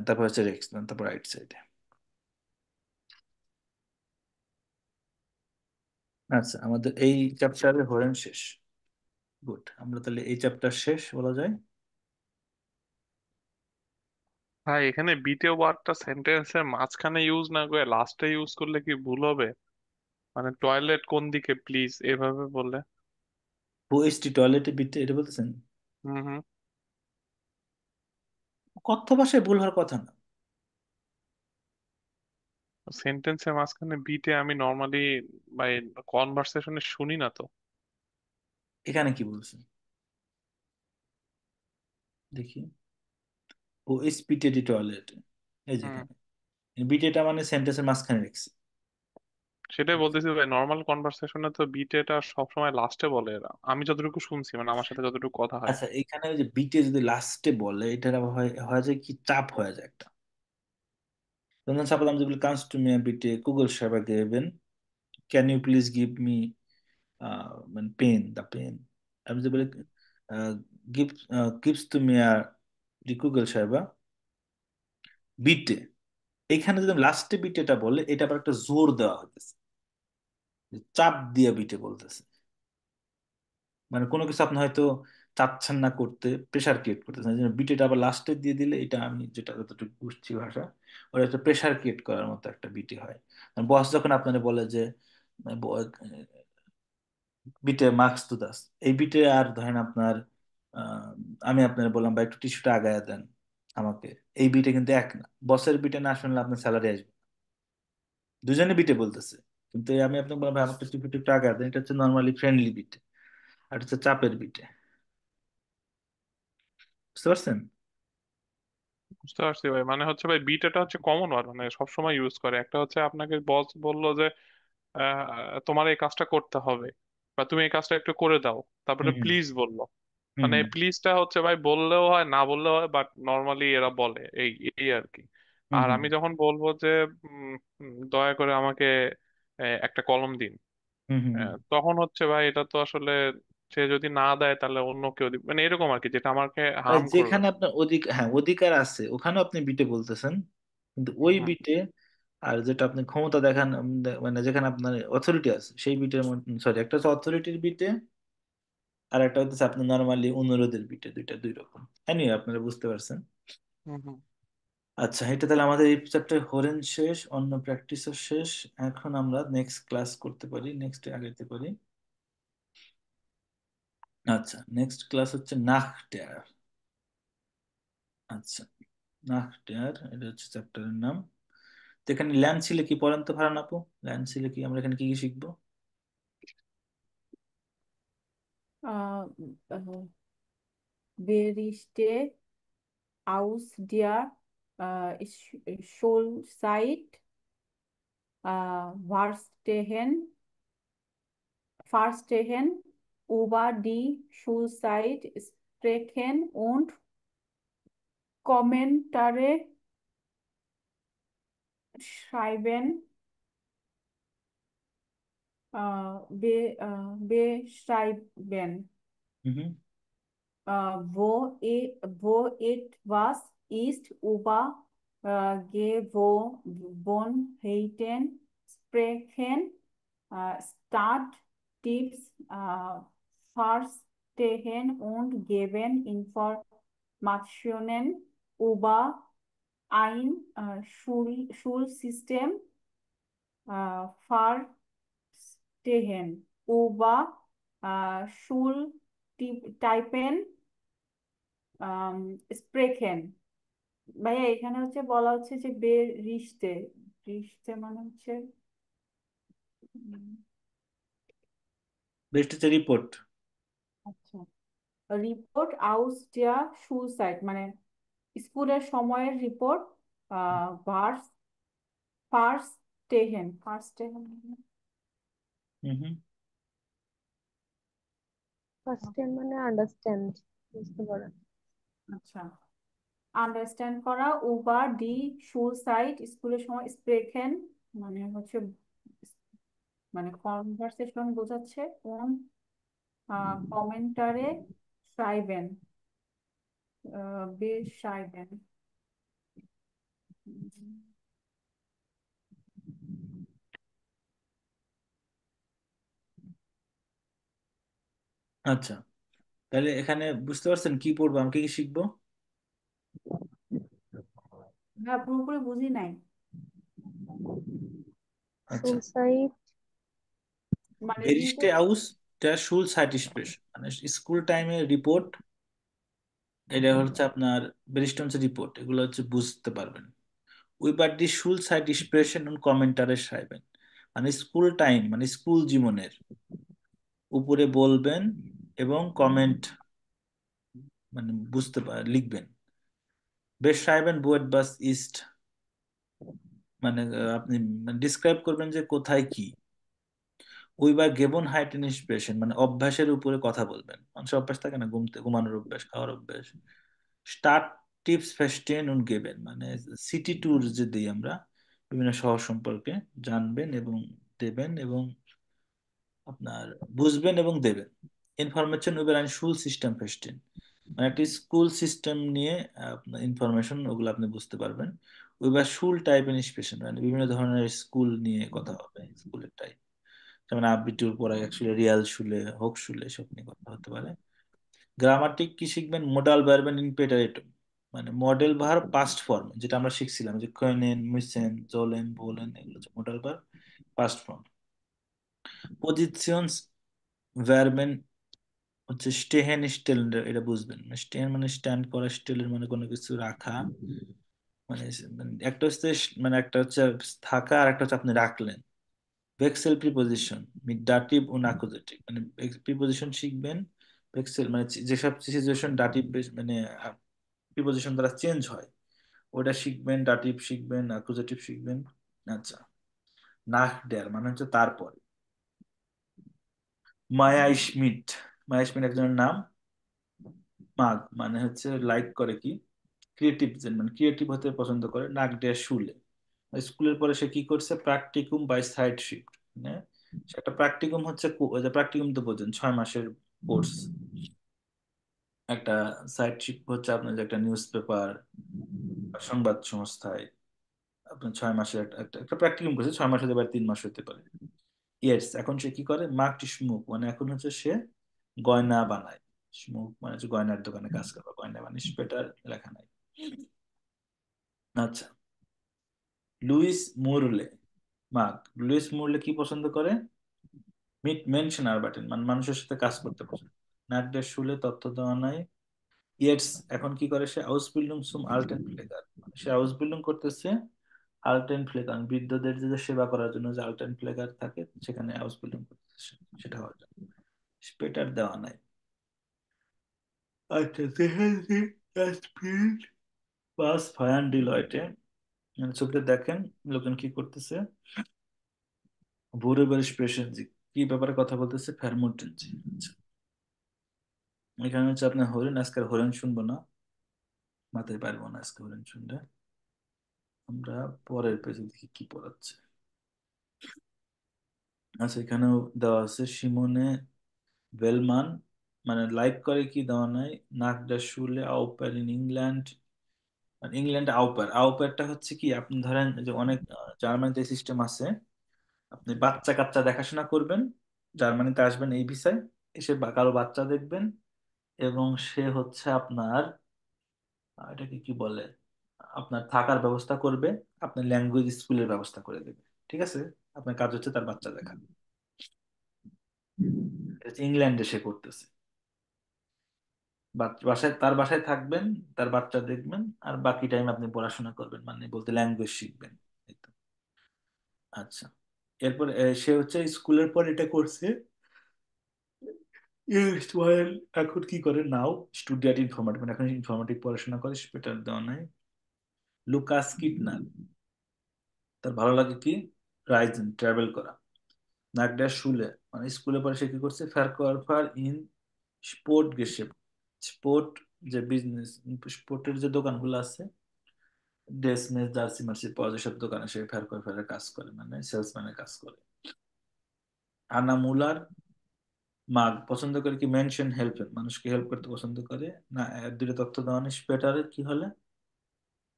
তারপর হচ্ছে রেক্স, তারপর রাইট সাইডে। আচ্ছা, আমাদের এই চ্যাপ্টারের হরেন শেষ। গুড, আমরা তাহলে এই চ্যাপ্টার শেষ বলা যায়। ভাই এখানে বিটে ওয়ার্ডটা সেন্টেন্সের মাঝখানে ইউজ না করে লাস্টে ইউজ করলে কি ভুল হবে? মানে টয়লেট কোন দিকে প্লিজ এভাবে বললে। ওএসটি টয়লেটে বিটে এটা বলতেছেন, হুম হুম। কথ্য ভাষায় ভুল হওয়ার কথা না। সেন্টেন্সের মাঝখানে বিটে আমি নর্মালি বাই কনভারসেশনে শুনি না তো। এখানে কি বলছে দেখি, ওএসপিটে টয়লেটে, এই হুম, যেখানে বিটেটা মানে সেন্টেন্সের মাঝখানে রেখেছে। সেটাই বলতেছি ভাই, নর্মাল কনভারসেশনে তো বিটেটা সবসময় লাস্টে বলে এরা, আমি যতটুকু শুনছি, মানে আমার সাথে যতটুকু কথা হয়। আচ্ছা, এখানে ওই যে বিটে যদি লাস্টে বলে, এটার আবার হয় হয় যায় কি, চাপ হয়ে যায় একটা। যেমন সাপোজ আমি যদি বলি কামস টু মি বিটে কুগল সেবা গেবেন, can you please give me মানে পেন দ্য পেন। আমি যদি বলি গিভ গিভস টু মি আর দি কুগল সেবা বিটে, এখানে যদি লাস্টে বিটেটা বলে, এটা আবার একটা জোর দেওয়া হইতেছে, চাপ দিয়ে বিটে বলতেছে। মানে কোনো কিছু আপনি হয়তো চাচ্ছেন না করতে, প্রেশার ক্রিয়েট করতেছেন, এই জন্য বিটেটা আবার লাস্টে দিয়ে দিলে, এটা আমি যেটা যতটুকু বুঝছি ভাষা, ওটা একটা প্রেশার ক্রিয়েট করার মতো একটা বিটে হয়। বস যখন আপনারা বলে যে বিটে মার্কস টু দাস, এই বিটে আর ধরেন আপনার আহ, আমি আপনার বললাম বা একটু টিস্যুটা আগায় দেন আমাকে, এই বিটে কিন্তু এক না। বসের বিটে না শুনলে আপনার স্যালারি আসবে না। দুজনে বিটে বলতেছে, কিন্তু এই আমি আপনাকে বললাম ভাই আমাকে টিস্যুটা একটু আগায় দেন, এটা হচ্ছে নর্মালি ফ্রেন্ডলি বিট। আর হচ্ছে চাপের বিটে। বুঝতে পারছেন? বুঝতে পারছি ভাই, মানে হচ্ছে ভাই বিটাটা হচ্ছে কমন ওয়ার্ড, মানে সবসময় ইউজ করে। একটা হচ্ছে আপনাকে বস বললো যে তোমার এই কাজটা করতে হবে, বা তুমি এই কাজটা একটু করে দাও, তারপরে হুম হুম প্লিজ বললো। হুম মানে হুম এই প্লিজটা হচ্ছে ভাই বললেও হয় না বললেও হয়, বাট নর্মালি এরা বলে এই এই আর কি। হুম আর হুম আমি যখন বলবো যে দয়া করে আমাকে একটা কলম দিন, হুম হুম হুম। তখন হচ্ছে ভাই এটা তো আসলে সে যদি না দেয় তাহলে অন্য কেউ দিবে, মানে এরকম আর কি, যেটা আমাকে আর হার্ম করবে। যেখানে আপনার অধিকার, হ্যাঁ অধিকার আছে ওখানে আপনি বিটে বলতেছেন, কিন্তু ওই হুম বিটে আর যেটা আপনি ক্ষমতা দেখান মানে যেখানে আপনার অথরিটি আছে সেই বিটের মধ্যে, সরি, একটা হচ্ছে অথরিটির বিটে আর একটা হচ্ছে আপনি নর্মালি অনুরোধের বিটে, দুইটা দুই রকম। এনিওয়ে আপনারা বুঝতে পারছেন। হুম হুম। আচ্ছা, এটা তাহলে আমাদের এই চ্যাপ্টার হরেন শেষ, অন্য প্র্যাকটিসও শেষ। এখন আমরা নেক্সট ক্লাস করতে পারি, নেক্সট আগাইতে পারি। আচ্ছা, নেক্সট ক্লাস হচ্ছে নাখটেয়ার। আচ্ছা, নাখটেয়ার এটা হচ্ছে চ্যাপ্টারের নাম। তো এখানে ল্যান্ড ছিলে কি পড়েন তো ফারান আপু? ল্যান্ড ছিলে কি, আমরা এখানে কি কি শিখবো? আহ বেরিস্টে আউস deer Schulzeit, Verstehen, über die Schulzeit sprechen und Kommentare schreiben, beschreiben. Mhm. Wo etwas ist über Gewohnheiten sprechen, Start-Tipps verstehen und geben Informationen über ein Schulsystem verstehen, über Schultypen স্প্রেখেন। ভাইয়া এখানে হচ্ছে বলা হচ্ছে যে রিস্তে রিস্তে মানে হচ্ছে উম, বেস্ট হচ্ছে রিপোর্ট। আচ্ছা, রিপোর্ট আউস ডিয়া সুসাইড মানে স্কুলের সময়ের রিপোর্ট। ভার্স ফার্স্ট টেহেন হুম। ফার্স্ট মানে আন্ডারস্ট্যান্ড, বুঝতে পারা। আচ্ছা, আন্ডারস্ট্যান্ড করা। ওভার ডি সুসাইড স্কুলের সময় স্প্রেখেন মানে হচ্ছে মানে কনভারসেশন বোঝাচ্ছে। কোন কমেন্টারে সাইবেন বেশ সাইবেন। আচ্ছা, তাহলে এখানে বুঝতে পারছেন কি পড়বো, আমি কি কি শিখবো? না পুরোপুরি বুঝি নাই। আচ্ছা, সুসাইড মানে বেরিস্টে রিপোর্ট। আউস der Schulzeitgespräch, মানে স্কুল টাইমের রিপোর্ট। এটা হচ্ছে আপনার বেরিস্টে হচ্ছে রিপোর্ট, এগুলো হচ্ছে বুঝতে পারবেন। উইবার দি Schulzeitgesprächen und Kommentare schreiben, মানে স্কুল টাইম মানে স্কুল জীবনের উপরে বলবেন এবং কমেন্ট মানে লিখবেন। beschreiben wo etwas ist, মানে আপনি ডিসক্রাইব করবেন যে কোথায় কি। উইবার গেবন হাইটেন ইন্সপিরেশন, মানে অভ্যাসের উপরে কথা বলবেন। মানুষের অভ্যাস থাকে না, ঘুমানোর অভ্যাস, খাওয়ার অভ্যাস। স্টার্ট টিপস ফেস্টেন উন গেবেন, মানে সিটি ট্যুর যে দিই আমরা বিভিন্ন শহর সম্পর্কে জানবেন এবং দেবেন এবং আপনার বুঝবেন এবং দেবেন। ইনফরমেশন উইবার আইন স্কুল সিস্টেম ফেস্টেন, মানে একটি স্কুল সিস্টেম নিয়ে আপনার ইনফরমেশন ওগুলো আপনি বুঝতে পারবেন। উইবার স্কুল টাইপ ইন্সপিরেশন, মানে বিভিন্ন ধরনের স্কুল নিয়ে কথা হবে, স্কুলের টাইপ, যেমন আবৃত্তির পড়া অ্যাকচুয়ালি রিয়াল শুলে হোক শুলে সব নিয়ে কথা হতে পারে। গ্রামাটিক কি শিখবেন? মোডাল ভার্বেন ইনপেটারেটর, মানে মডেল ভার্ব পাস্ট ফর্ম, যেটা আমরা শিখছিলাম যে কনেন মুইসেন জোলেন বোলেন, এগুলো হচ্ছে মডেল ভার্ব পাস্ট ফর্ম। পজিশনস ভার্বেন হচ্ছে স্টেহেন স্টেলেন, এটা বুঝবেন। স্টেহেন মানে স্ট্যান্ড করা, স্টেলেন মানে কোনো কিছু রাখা, মানে একটা হচ্ছে মানে একটা হচ্ছে থাকা আর একটা হচ্ছে আপনি রাখলেন। ভেক্সেল প্রিপোজিশন মিট ডাটিভ ও অ্যাকুজেটিভ, মানে প্রিপোজিশন শিখবেন। ভেক্সেল মানে যেসব সিচুয়েশন ডাটিভ মানে প্রিপোজিশন দ্বারা চেঞ্জ হয় ওটা শিখবেন, ডাটিভ শিখবেন, অ্যাকুজেটিভ শিখবেন। আচ্ছা, নাহ ডেয়ার মানে হচ্ছে তারপরে। মায়া স্মিথ, মায়া স্মিথ একজনের নাম। মাগ মানে হচ্ছে লাইক করে কি, ক্রিয়েটিভ মানে ক্রিয়েটিভ হতে পছন্দ করে। নাক ডেয়ার শুলে, স্কুলের পরে সে কি করছে, প্র্যাকটিকুম বাই সাইড শিফট, মানে সে একটা প্র্যাকটিকুম হচ্ছে ওই যে প্র্যাকটিকুম তো বোঝেন 6 মাসের কোর্স, একটা সাইড শিফট হচ্ছে আপনার যে একটা নিউজ পেপার সংবাদ সংস্থায় আপনার 6 মাসের একটা প্র্যাকটিকুম করছে, 6 মাস হতে পারে 3 মাস হতে পারে। ইয়েস, এখন সে কি করে, মার্ক স্মুক মানে এখন হচ্ছে সে গয়না বানায়। স্মুক মানে হচ্ছে গয়নার দোকানে কাজ করে বা গয়না বানায়, সেটার লেখা নাই। আচ্ছা, লুইস মুরলে, মার্ক লুইস মুরলে কি পছন্দ করে, মিট মেনশন আরবাটেন মানে মানুষের সাথে কাজ করতে পছন্দ। নাটদের শুলে তথ্য দেওয়া নাই। ইয়েটস, এখন কি করে সে আউসবিল্ডিং সুম আলটেন ফ্লেগার, সে আউসবিল্ডিং করতেছে আলটেন ফ্লেগার, বৃদ্ধদের যে সেবা করার জন্য যে আলটেন ফ্লেগার থাকে সেখানে আউসবিল্ডিং করতেছে, সেটা হওয়ার জন্য। স্পেটার দেওয়া নাই। আচ্ছা, দেখেছি স্পিড বাস ফায়ান ডিলয়েটে, মানে ছবিটা দেখেন লোকেন কি করতেছে। ভোরে স্পেশালজি কি ব্যাপারে কথা বলতেছে, ফেরমোটেনজি। আচ্ছা, এখানে হচ্ছে আপনার হরিণ, আজকে আর হরিণ শুনবো না, মাথায় পারবো না আজকে হরিণ শুনলে। আমরা পরের পেজে দেখি কি পড়াচ্ছে। আচ্ছা, এখানেও দেওয়া আছে সিমোনে ভেলমান, মানে লাইক করে কি দেওয়া নাই। নাক ডা শুলে আউপার ইন ইংল্যান্ড, ইংল্যান্ড আউপার, আউপারটা হচ্ছে কি, আপনি ধরেন যে অনেক জার্মানিতে সিস্টেম আছে, আপনি বাচ্চা কাচ্চা দেখাশোনা করবেন, জার্মানিতে আসবেন এই ভিসায়, এসে কারো বাচ্চা দেখবেন, এবং সে হচ্ছে আপনার এটাকে কি বলে, আপনার থাকার ব্যবস্থা করবে, আপনার ল্যাঙ্গুয়েজ স্কুলের ব্যবস্থা করে দেবে। ঠিক আছে, আপনার কাজ হচ্ছে তার বাচ্চা দেখা। এটা হচ্ছে ইংল্যান্ডে সে করতেছে। বাসায়, তার বাসায় থাকবেন, তার বাচ্চা দেখবেন, আর বাকি টাইম আপনি পড়াশোনা করবেন, মানে বলতে ল্যাঙ্গুয়েজ শিখবেন। এই তো। আচ্ছা, এরপর সে হচ্ছে স্কুলের পর এটা করছে। ওয়াইল এখন কি করে, নাও স্টুডিয়াট ইনফরমেটিভ মানে এখন ইনফরমেটিভ পড়াশোনা করে, সেটা দেওয়া নাই। লুকাস কিটনার, তার ভালো লাগে কি, রাইজিং ট্রাভেল করা। নাগডা শুলে মানে স্কুলে পরে সে কি করছে, ফার ইন স্পোর্ট গেসে, স্পোর্ট যে বিজনেস, স্পোর্টের যে দোকানগুলো আছে, ড্রেস মেস জার্সি মার্সি পাওয়া যায় সব দোকানে সে ফেয়ার কাজ করে, মানে সেলসম্যানের কাজ করে। আনা মুলার, মাগ পছন্দ করে কি, মেনশন হেল্প, মানুষকে হেল্প করতে পছন্দ করে। না দুটো তথ্য দেওয়া নেই। স্পেটারে কি হলে,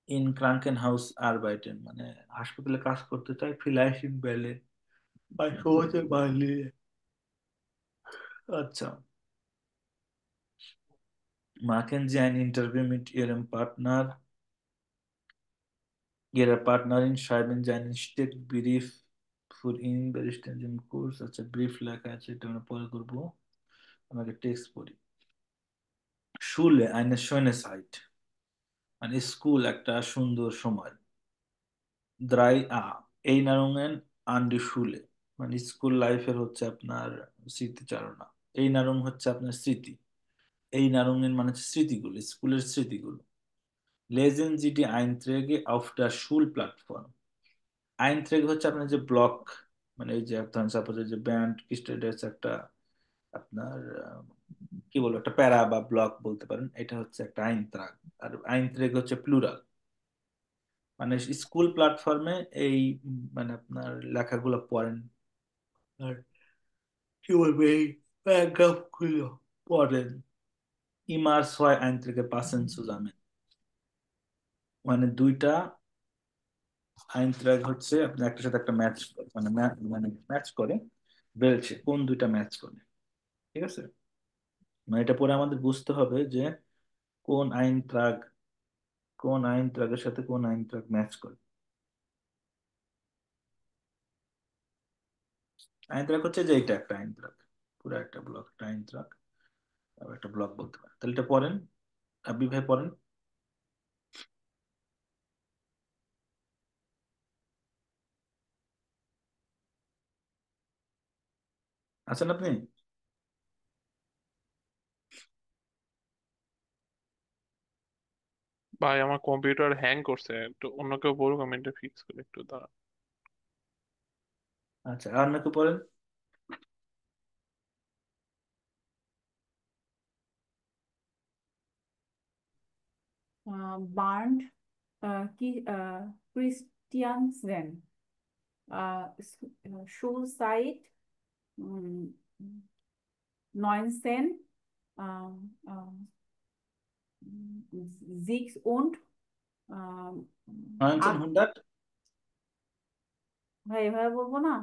ইন ক্রাঙ্কেন হাউস আরবাইটেন মানে হাসপাতালে কাজ করতে চায়। ফিলাইস ইন বের্লিন বা সহজে বার্লিনে। আচ্ছা, machen Sie ein Interview mit Ihrem Partner. Ihrer Partnerin schreiben Sie einen Steckbrief für ihn, berichten Sie im Kurs। আচ্ছা, ব্রিফ লেখা আছে, এটা আমরা পরে করবো, আমাকে টেক্সট পড়ি। Schule eine schöne Zeit, মানে স্কুল একটা সুন্দর সময়। দ্রাই Erinnerungen an die Schule, মানে স্কুল লাইফের হচ্ছে আপনার স্মৃতিচারণা। এই নারুং হচ্ছে আপনার স্মৃতি, এই নারুঙ্গের মানে হচ্ছে স্মৃতিগুলো, স্কুলের স্মৃতিগুলো। Lesen Sie die Einträge auf der Schulplattform, আইনট্রেগ হচ্ছে আপনার যে ব্লক, মানে এই যে ধরেন সাপোজ যে ব্যান্ড স্টুডেন্টস একটা আপনার কি বলবো একটা প্যারা বা ব্লক বলতে পারেন, এটা হচ্ছে একটা আইনত্রাগ। আর আইনত্রেগ হচ্ছে প্লুরাল, মানে স্কুল প্ল্যাটফর্মে এই মানে আপনার লেখাগুলো পড়েন, আর কি বলবো এই প্যারাগ্রাফ গুলো পড়েন। ইমার ছয় আইনত্রেগে পাসেন সুজামেন, মানে দুইটা আইনত্রাগ হচ্ছে আপনি একটার সাথে একটা ম্যাচ মানে মানে ম্যাচ করে বেলছে, কোন দুইটা ম্যাচ করে। ঠিক আছে, মানে এটা পরে আমাদের বুঝতে হবে যে কোন আইন ট্রাক, কোন আইন ট্রাকের সাথে কোন আইন ট্রাক ম্যাচ করে। আইন ট্রাক হচ্ছে যে এটা একটা আইন ট্রাক, পুরো একটা ব্লক একটা আইন ট্রাক, একটা ব্লক বলতে পারেন। তাহলে এটা পড়েন, আবি ভাই পড়েন। আছেন আপনি? ভাই আমার কম্পিউটার হ্যাং করছে, একটু অন্য কেউ বলুক, আমি এটা ফিক্স করি, একটু দাঁড়া। আচ্ছা, আর নাকি পড়েন। বার্নড কি ক্রিস্টিয়ানসেন সুসাইড নয়নসেন জিগস উন্ড নাইনটিন ভাই এভাবে বলবো না।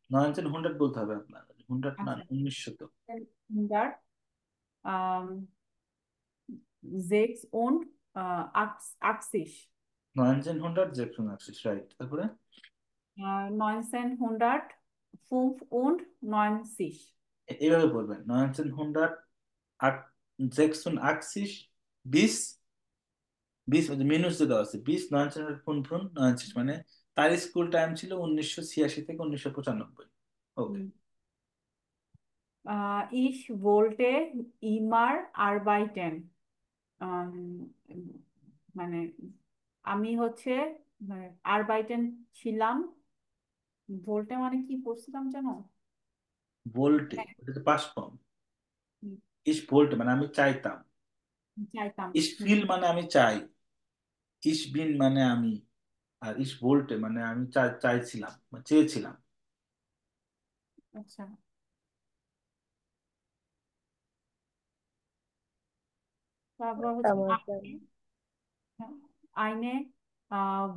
1900 বলতে হবে আপনার, 100 না, আচ্ছা, 1900 তো। হুন্ডার জেক্স উন্ড আকসিস 1986, রাইট। তারপরে 1995 এইভাবে পড়বেন, 1986 বিশ বিশ মিনুস দেওয়া আছে, 1995 মানে তার স্কুল টাইম ছিল 1986 থেকে 1995। ওকে। Ich wollte immer arbeiten. আম, মানে আমি হচ্ছে আরবাইটেন ছিলাম। ভোল্টে মানে কি পড়ছিলাম জানো? ভোল্টে, হ্যাঁ, ওটা তো পাস্ট ফর্ম। হুম, ইস ভোল্টে মানে আমি চাইতাম। চাইতাম। ইস হুম, ফিল মানে আমি চাই। ইস বিন মানে আমি। আর ইস ভোল্টে মানে আমি চাইছিলাম বা চেয়েছিলাম। আচ্ছা, তারপর হচ্ছে আমার আইনে আইনে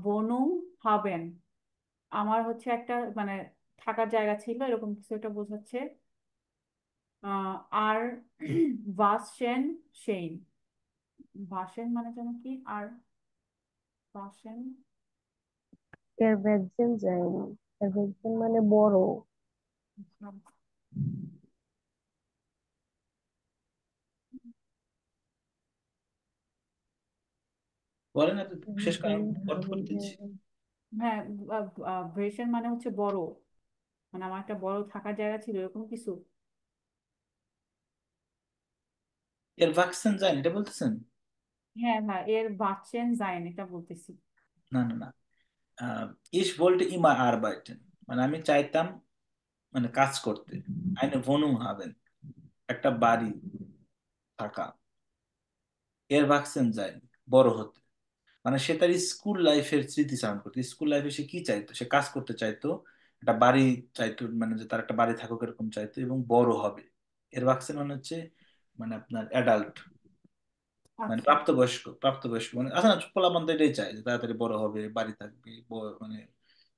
বনুম হবেন। আমার হচ্ছে একটা মানে থাকার জায়গা ছিল, এরকম কিছু একটা বোঝাচ্ছে। আর ভাসেন সেইন, ভাসেন মানে যেন কি, আর ভাসেন এর ভ্যাকসিন যায়নি। এর ভ্যাকসিন মানে বড়। বলেন আপনি, শেষ কারণ অর্থ করে দিচ্ছি। হ্যাঁ, ভেসেন মানে হচ্ছে বড়, মানে আমার একটা বড় থাকার জায়গা ছিল, এরকম কিছু। এর ভ্যাকসিন যায় এটা বলতেছেন? হ্যাঁ হ্যাঁ, এর বাচ্চেন যায়ন এটা বলতেছি। না না না, ইস ভোল্টে ইমা আর বাইটেন মানে আমি চাইতাম, মানে কাজ করতে। আইনে ভনুম হাবেন, একটা বাড়ি থাকা। এর ভ্যাকসিন যায় বড় হতে, মানে সে তার স্কুল লাইফের স্মৃতি চারণ করতো। স্কুল লাইফে সে কি চাইতো? সে কাজ করতে চাইতো, একটা বাড়ি চাইতো, মানে যে তার একটা বাড়ি থাকুক এরকম চাইতো, এবং বড় হবে। এর ভ্যাকসিন মানে হচ্ছে মানে আপনার অ্যাডাল্ট, মানে আচ্ছা, প্রাপ্তবয়স্ক মানে আছে না, পোলাপান তো এটাই চায় যে তাড়াতাড়ি বড় হবে, বাড়ি থাকবে, মানে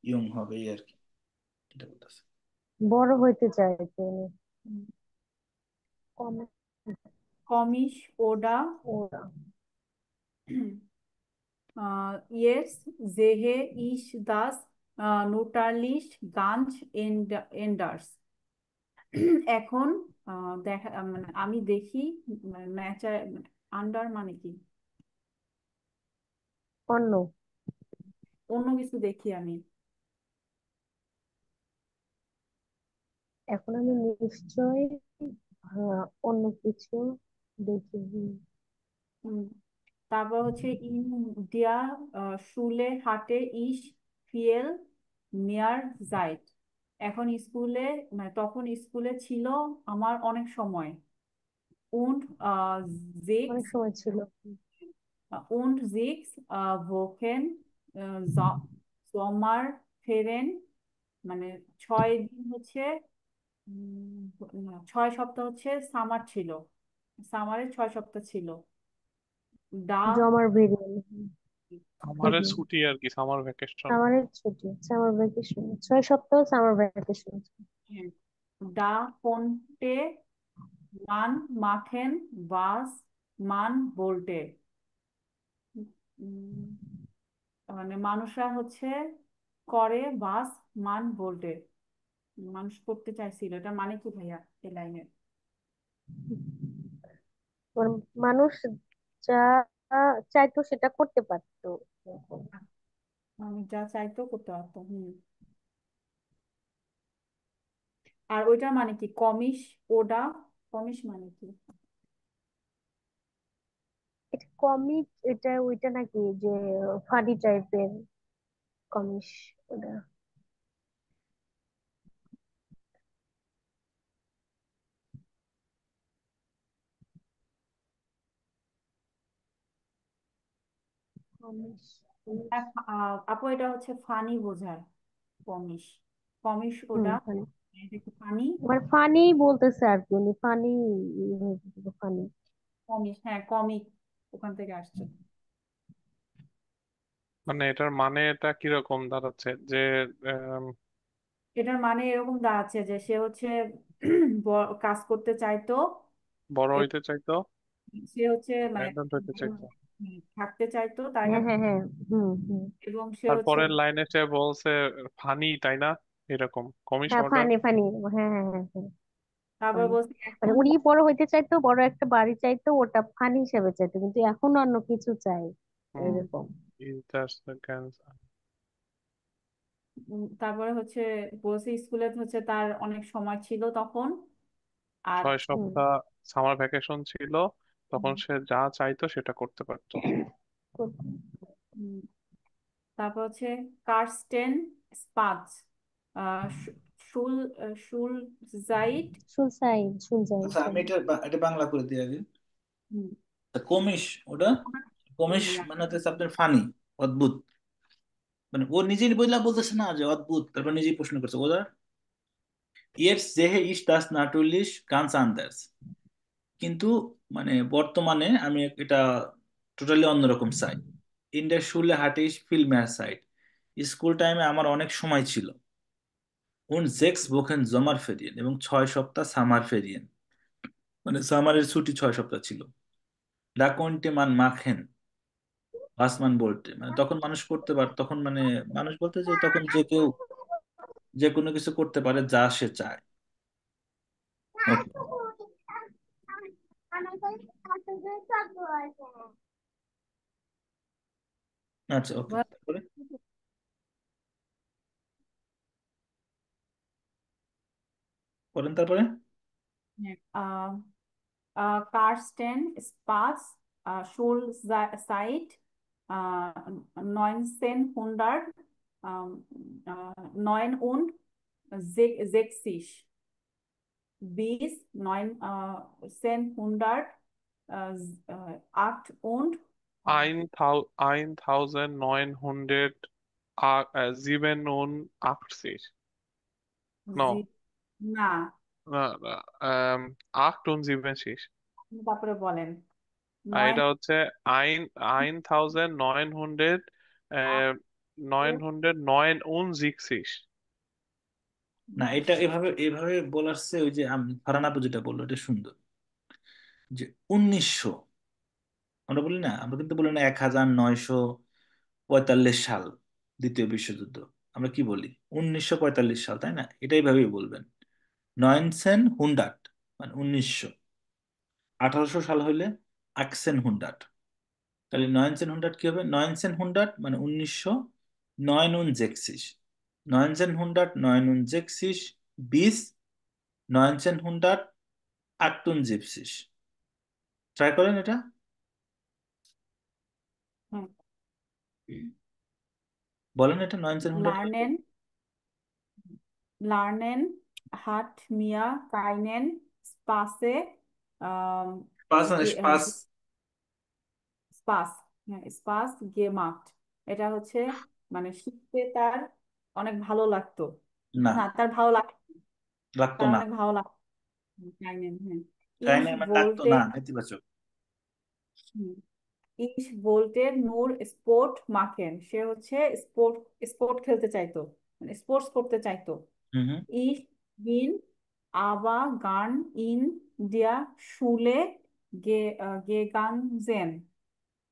ইয়ং হবে, এই আর কি, এটা বলতেছে। বড় হইতে চাইতো উনি। কম কমিশ ওডা ওরা Jetzt sehe ich das Notarisch ganz anders. এখন দেখা মানে আমি দেখি, ন্যাচার আন্ডার মানে কি, অন্য। অন্য কিছু দেখি আমি। এখন আমি নিশ্চয় অন্য কিছু দেখি। হুম, তারপর হচ্ছে ইন দিয়া শুলে হাটে ইস ফিয়েল মেয়ার জাইট। এখন স্কুলে মানে তখন স্কুলে ছিল আমার অনেক সময়। und অনেক sechs সময় ছিল। und sechs Wochen Sommerferien, মানে 6 দিন হচ্ছে না, 6 সপ্তাহ হচ্ছে সামার ছিল, সামারে 6 সপ্তাহ ছিল। ডা জমার ভেরিয়েন্ট। আমারে ছুটি আর কি, সামার ভ্যাকেশন। সামারের ছুটি, সামার ভ্যাকেশন, 6 সপ্তাহ সামার ভ্যাকেশন। ডা কন্টে মান মাখেন বাস মান বলটে, মানে মানুষরা হচ্ছে করে বাস মান বলটে, মানুষ করতে চাইছিল, এটা মানে কি ভাইয়া এই লাইনের? মানুষ যা চাইতো সেটা করতে পারতো। আমি যা চাইতো করতে পারতো। আর ওইটার মানে কি? কমিস, ওডা, কমিস মানে কি? এটা কমিক, এটা ওইটা নাকি যে ফানি টাইপের কমিস ওটা? কমিস। আপু এটা হচ্ছে ফানি বোঝায়, কমিস। কমিস ওডা, ফানি, এটা একটু ফানি। মানে ফানি বলতেছে আর কি, উনি ফানি, ফানি। কমিস, হ্যাঁ কমিক, ওখান থেকে আসছে। মানে এটার মানে এটা কিরকম দাঁড়াচ্ছে যে আম, এটার মানে এরকম দাঁড়াচ্ছে যে সে হচ্ছে কাজ করতে চাইতো, বড় এবং হইতে চাইতো, সে হচ্ছে মানে independent হইতে চাইতো। থাকতে চাইতো, তাই না? হ্যাঁ হ্যাঁ হ্যাঁ। হুম। এবং সে হচ্ছে, তারপরের লাইনে সে বলছে ফানি, তাই না? এরকম কমিস হ্যাঁ অর্ডার। Funny funny. হ্যাঁ হ্যাঁ হ্যাঁ হ্যাঁ। তারপর ফানি, বলছে মানে এখন উনি বড় হইতে চাইতো, বড় একটা বাড়ি চাইতো, ওটা ফানি হিসেবে চাইতো, কিন্তু এখন অন্য কিছু চাই, হুম, এরকম। that's the cancer. তারপরে হচ্ছে বলছে স্কুলে হচ্ছে তার অনেক সময় ছিল তখন। আর 6 সপ্তাহ সামার ভ্যাকেশন ছিল, তখন সে যা চাইতো সেটা করতে পারতো। উম, তারপর হচ্ছে কার্স্টেন স্পাচ, শুল শুল জাইট। শুনছাই আচ্ছা, আমি সরি। এটা বাংলা করে দিই আগে। হুম, তা কমিস ওটা, কমিস মানে হচ্ছে আপনার ফানি, অদ্ভুত। মানে ও নিজেই বলতেছে না যে অদ্ভুত, তারপর নিজেই প্রশ্ন করছে ওরা। ইয়েটস জেহে ইস দাস নাটুলিশ গানস আন্দার্স। কিন্তু মানে বর্তমানে আমি এটা টোটালি অন্যরকম চাই। ইন দ্য শুলে হাটে ইস ফিল ম্যার সাইড। স্কুল টাইমে আমার অনেক সময় ছিল। উন জেক্স বোখেন জমার ফেরিয়েন, এবং 6 সপ্তাহ সামার ফেরিয়েন, মানে সামারের ছুটি 6 সপ্তাহ ছিল। ডা কোনটে মান মাখেন আসমান বলতে, মানে তখন মানুষ করতে পারে, তখন মানে মানুষ বলতে যে তখন যে কেউ যে কোনো কিছু করতে পারে যা সে চায়। ওকে, আচ্ছা, ওকে, তারপরে করেন, তারপরে Karsten Spaß, Schulzeit, 1900, 69 bis 1908 und 1987, no, না, acht und sieben শীষ। তারপরে বলেন আর নয় এটা হচ্ছে আইন 1900, আহ, 969। না, এটা এভাবে এভাবে বলার চেয়ে ওই যে ফারহান আপু যেটা বললো এটা সুন্দর, যে 1900, আমরা বলি না, আমরা কিন্তু বলি না 1945 সাল, দ্বিতীয় বিশ্বযুদ্ধ। আমরা কি বলি? 1945 সাল, তাই না? এটাই ভাবেই বলবেন। 1900, মানে 1900। 1800 সাল হইলে 1800। তাহলে 1900 কি হবে? 1900 মানে 1969। 1969 bis 1978। ট্রাই করেন এটা, হুম, বলেন এটা 1900 কি হবে? লার্নেন Lernen hat mir keinen Spaß, পাঁচ না, পাঁচ। Spaß, হ্যাঁ, Spaß gemacht। এটা হচ্ছে মানে শিখতে তার অনেক ভালো লাগতো। না, না, তার ভালো লাগতো, লাগতো তার না। অনেক ভালো লাগতো। Keinen, হ্যাঁ। তাই Ich না, মানে লাগতো wollte, না, নেতিবাচক। হুম, Ich wollte nur Sport machen। সে হচ্ছে স্পোর্ট স্পোর্ট খেলতে চাইতো, মানে স্পোর্টস করতে চাইতো। হুম হুম। Ich bin aber gern in der Schule gegangen।